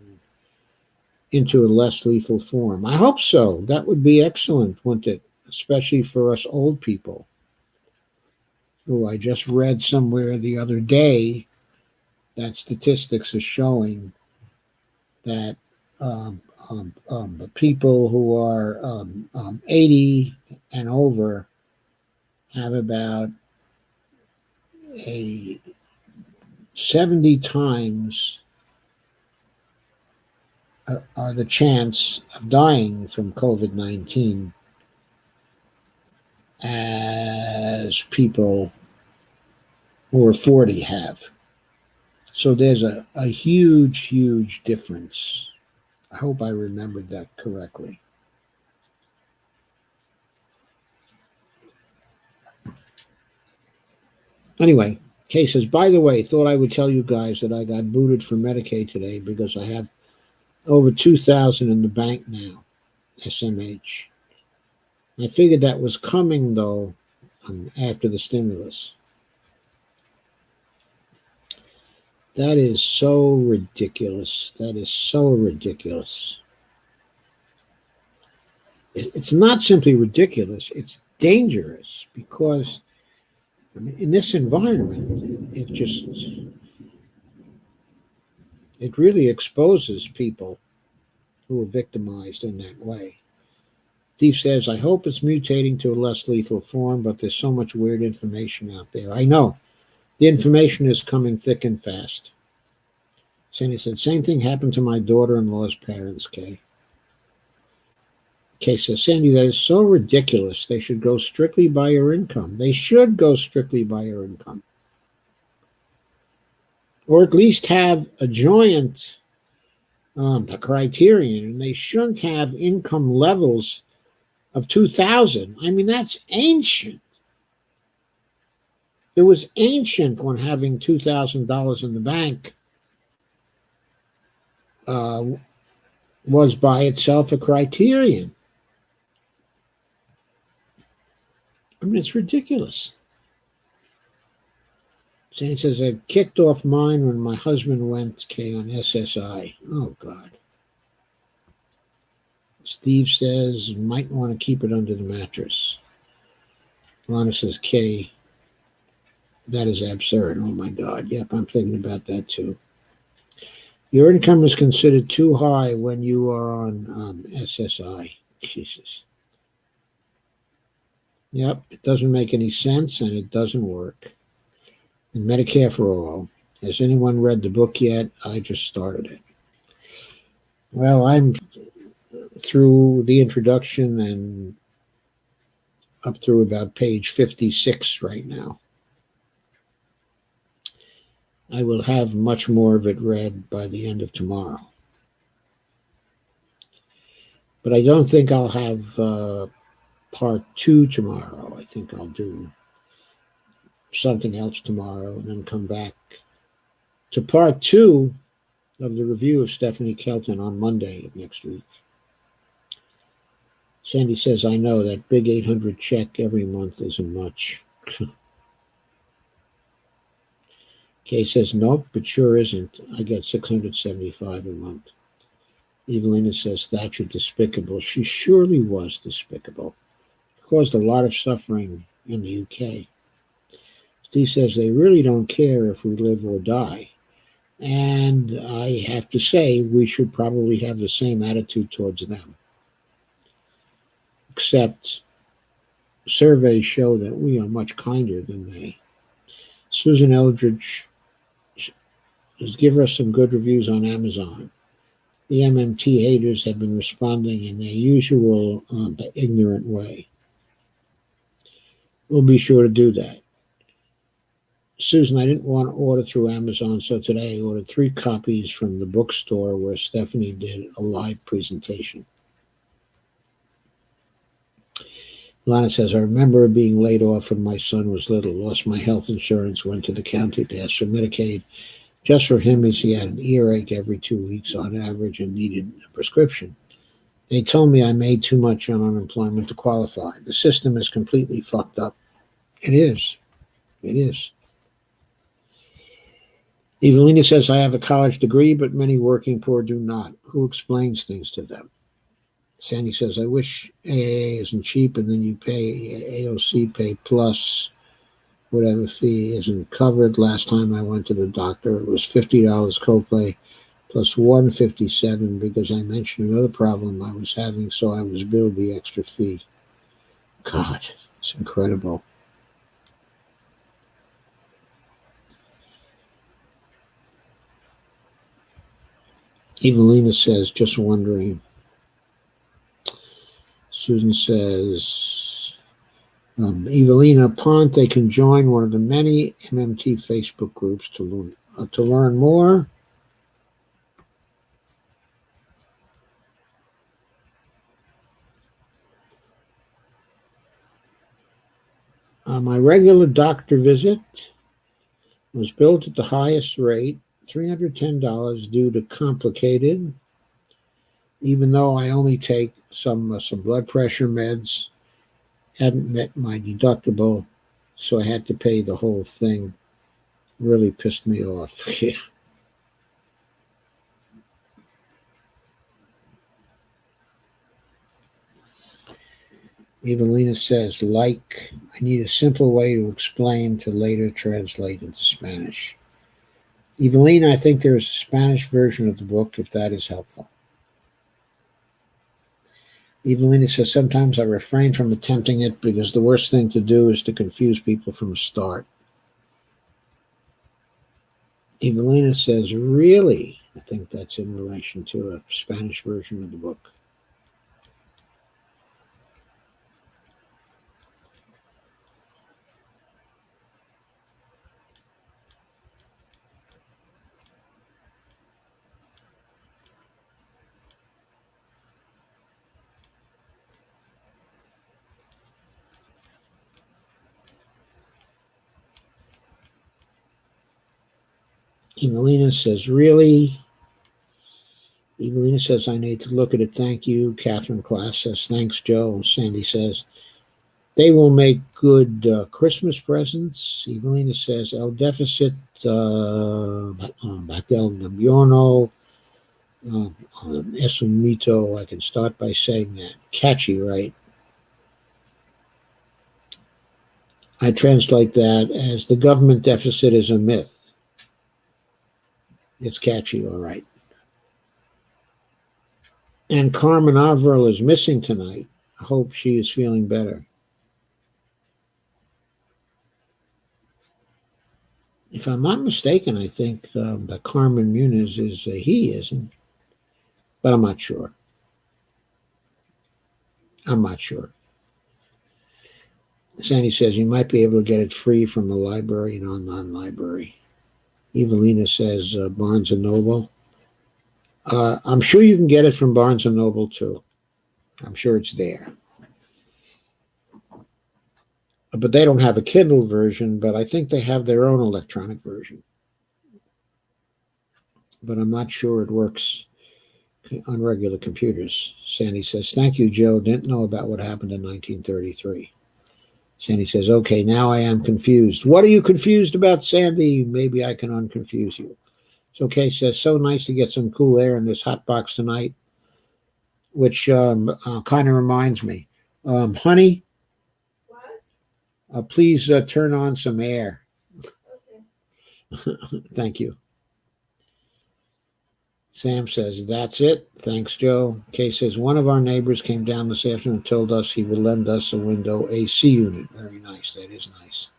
into a less lethal form. I hope so. That would be excellent, wouldn't it? Especially for us old people. Oh, I just read somewhere the other day that statistics are showing that people who are 80 and over have about a 70 times the chance of dying from COVID-19 as people who are 40 have. So there's a huge, huge difference. I hope I remembered that correctly. Anyway, Kay says, by the way, thought I would tell you guys that I got booted from Medicaid today because I have over 2,000 in the bank now, SMH. I figured that was coming, though, after the stimulus. That is so ridiculous. That is so ridiculous. It's not simply ridiculous. It's dangerous because in this environment, it really exposes people who are victimized in that way. Steve says, I hope it's mutating to a less lethal form, but there's so much weird information out there. I know. The information is coming thick and fast. Sandy said, same thing happened to my daughter-in-law's parents, Kay. Kay says, Sandy, that is so ridiculous. They should go strictly by your income. They should go strictly by your income. Or at least have a joint criterion, and they shouldn't have income levels of 2,000. I mean, that's ancient. It was ancient when having $2,000 in the bank was by itself a criterion. I mean, it's ridiculous. Jane says, I kicked off mine when my husband went on SSI. Oh, God. Steve says, might want to keep it under the mattress. Lana says, Kay, that is absurd. Oh, my God. Yep, I'm thinking about that, too. Your income is considered too high when you are on SSI. Jesus. Yep, it doesn't make any sense, and it doesn't work. And Medicare for All. Has anyone read the book yet? I just started it. Well, I'm through the introduction and up through about page 56 right now. I will have much more of it read by the end of tomorrow. But I don't think I'll have part 2 tomorrow. I think I'll do something else tomorrow and then come back to part 2 of the review of Stephanie Kelton on Monday of next week. Sandy says, I know that big 800 check every month isn't much. Kay says, nope, it sure isn't. I get $675 a month. Evelina says, Thatcher despicable. She surely was despicable. It caused a lot of suffering in the UK. Steve says, they really don't care if we live or die. And I have to say, we should probably have the same attitude towards them. Except surveys show that we are much kinder than they. Susan Eldridge has given us some good reviews on Amazon. The MMT haters have been responding in their usual ignorant way. We'll be sure to do that. Susan, I didn't want to order through Amazon, so today I ordered 3 copies from the bookstore where Stephanie did a live presentation. Lana says, I remember being laid off when my son was little, lost my health insurance, went to the county to ask for Medicaid just for him as he had an earache every 2 weeks on average and needed a prescription. They told me I made too much on unemployment to qualify. The system is completely fucked up. It is. It is. Evelina says, I have a college degree, but many working poor do not. Who explains things to them? Sandy says, I wish AA isn't cheap and then you pay AOC pay plus whatever fee isn't covered. Last time I went to the doctor, it was $50 copay plus $157 because I mentioned another problem I was having, so I was billed the extra fee. God, it's incredible. Evelina says, just wondering. Susan says, Evelina Ponte can join one of the many MMT Facebook groups to learn more. My regular doctor visit was billed at the highest rate, $310 due to complicated, even though I only take some blood pressure meds, hadn't met my deductible, so I had to pay the whole thing. Really pissed me off. Yeah. Evelina says, I need a simple way to explain to later translate into Spanish. Evelina, I think there is a Spanish version of the book, if that is helpful. Evelina says, sometimes I refrain from attempting it because the worst thing to do is to confuse people from the start. Evelina says, really? I think that's in relation to a Spanish version of the book. Evelina says, really? Evelina says, I need to look at it. Thank you. Catherine Class says, thanks, Joe. Sandy says, they will make good Christmas presents. Evelina says, el deficit batel gabiono. Es un mito. I can start by saying that. Catchy, right? I translate that as the government deficit is a myth. It's catchy, all right. And Carmen Averill is missing tonight. I hope she is feeling better. If I'm not mistaken, I think that Carmen Muniz is a he, isn't? But I'm not sure. I'm not sure. Sandy says you might be able to get it free from the library and online library. Evelina says Barnes & Noble. I'm sure you can get it from Barnes & Noble, too. I'm sure it's there. But they don't have a Kindle version, but I think they have their own electronic version. But I'm not sure it works on regular computers. Sandy says, thank you, Joe. Didn't know about what happened in 1933. Sandy says, okay, now I am confused. What are you confused about, Sandy? Maybe I can unconfuse you. So Kay says, so nice to get some cool air in this hot box tonight, which kind of reminds me. Honey, please turn on some air. Okay. Thank you. Sam says, that's it. Thanks, Joe. Kay says, one of our neighbors came down this afternoon and told us he would lend us a window AC unit. Very nice. That is nice.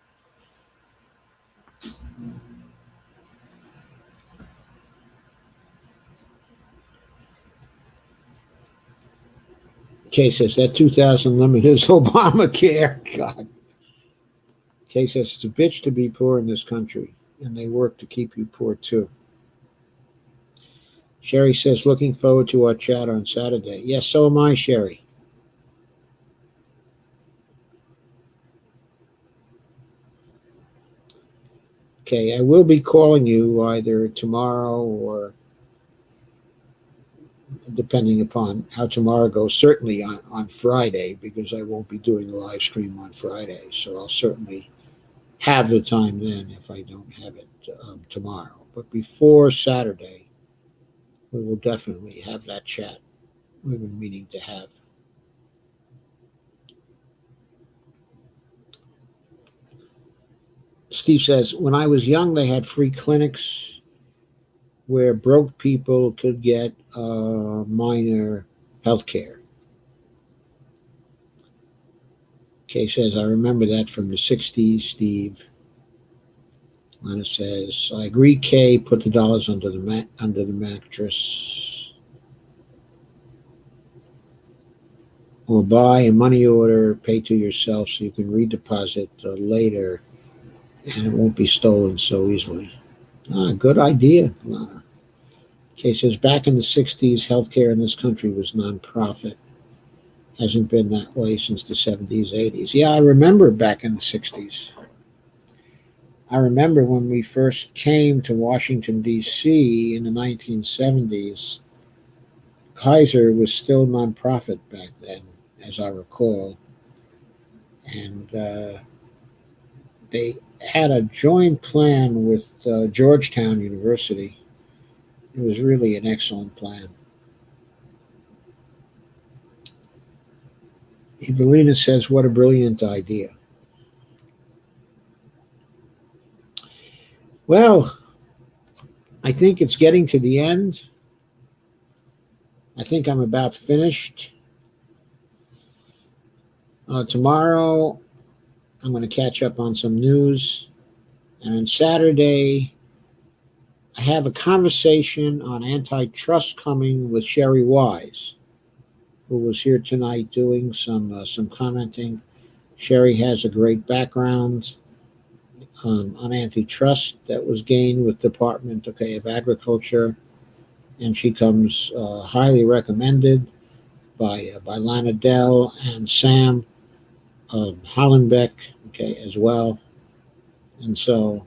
Kay says, that 2000 limit is Obamacare. God. Kay says, it's a bitch to be poor in this country, and they work to keep you poor, too. Sherry says, looking forward to our chat on Saturday. Yes, so am I, Sherry. Okay, I will be calling you either tomorrow or depending upon how tomorrow goes, certainly on Friday, because I won't be doing a live stream on Friday. So I'll certainly have the time then if I don't have it tomorrow. But before Saturday, we will definitely have that chat we've been meaning to have. Steve says, when I was young, they had free clinics where broke people could get minor health care. Kay says, I remember that from the 60s, Steve. Lana says, I agree, Kay, put the dollars under the mattress. Or buy a money order, pay to yourself so you can redeposit later and it won't be stolen so easily. Good idea, Lana. Kay says, back in the 60s, healthcare in this country was nonprofit. Hasn't been that way since the 70s, 80s. Yeah, I remember back in the 60s. I remember when we first came to Washington, D.C. in the 1970s, Kaiser was still nonprofit back then, as I recall. And they had a joint plan with Georgetown University. It was really an excellent plan. Evelina says, what a brilliant idea. Well, I think it's getting to the end. I think I'm about finished. Tomorrow, I'm going to catch up on some news. And on Saturday, I have a conversation on antitrust coming with Sherry Wise, who was here tonight doing some commenting. Sherry has a great background on antitrust that was gained with Department of Agriculture, and she comes highly recommended by Lana Dell and Sam Hollenbeck, as well. And so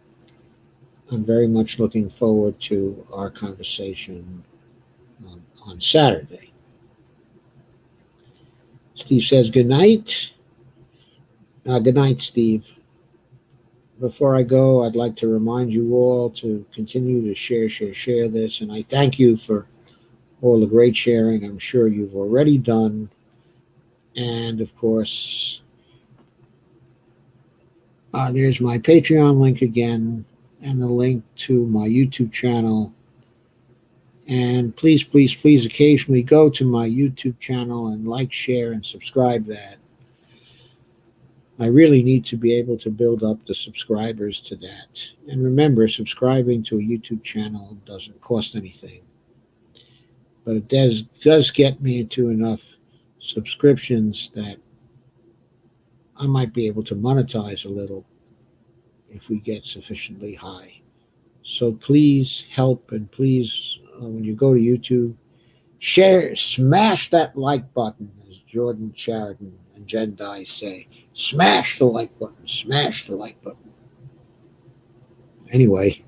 I'm very much looking forward to our conversation on Saturday. Steve says, good night. Good night, Steve. Before I go, I'd like to remind you all to continue to share this. And I thank you for all the great sharing I'm sure you've already done. And of course, there's my Patreon link again and the link to my YouTube channel. And please, please, please occasionally go to my YouTube channel and like, share, and subscribe that. I really need to be able to build up the subscribers to that. And remember, subscribing to a YouTube channel doesn't cost anything. But it does get me into enough subscriptions that I might be able to monetize a little if we get sufficiently high. So please help, and please, when you go to YouTube, share, smash that like button, as Jordan Sheridan and Jen Dye say. Smash the like button, smash the like button. Anyway,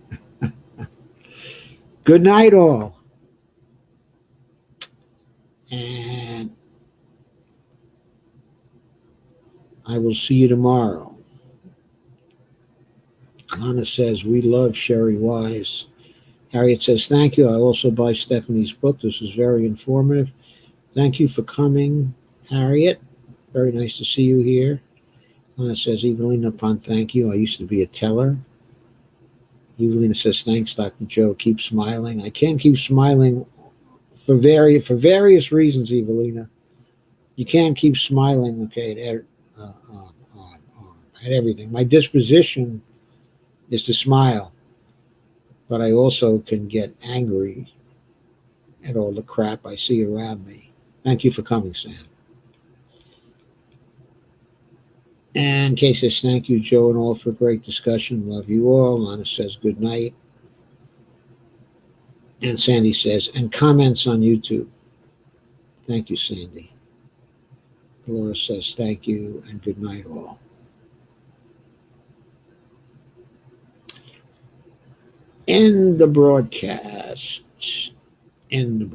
good night, all. And I will see you tomorrow. Anna says, we love Sherry Wise. Harriet says, thank you. I also buy Stephanie's book. This was very informative. Thank you for coming, Harriet. Very nice to see you here. Anna says, Evelina, upon thank you. I used to be a teller. Evelina says, thanks, Dr. Joe. Keep smiling. I can't keep smiling for various reasons, Evelina. You can't keep smiling, okay, at everything. My disposition is to smile, but I also can get angry at all the crap I see around me. Thank you for coming, Sam. And Kay says, thank you, Joe and all, for a great discussion. Love you all. Lana says, good night. And Sandy says, and comments on YouTube. Thank you, Sandy. Laura says, thank you and good night, all. End the broadcast. End the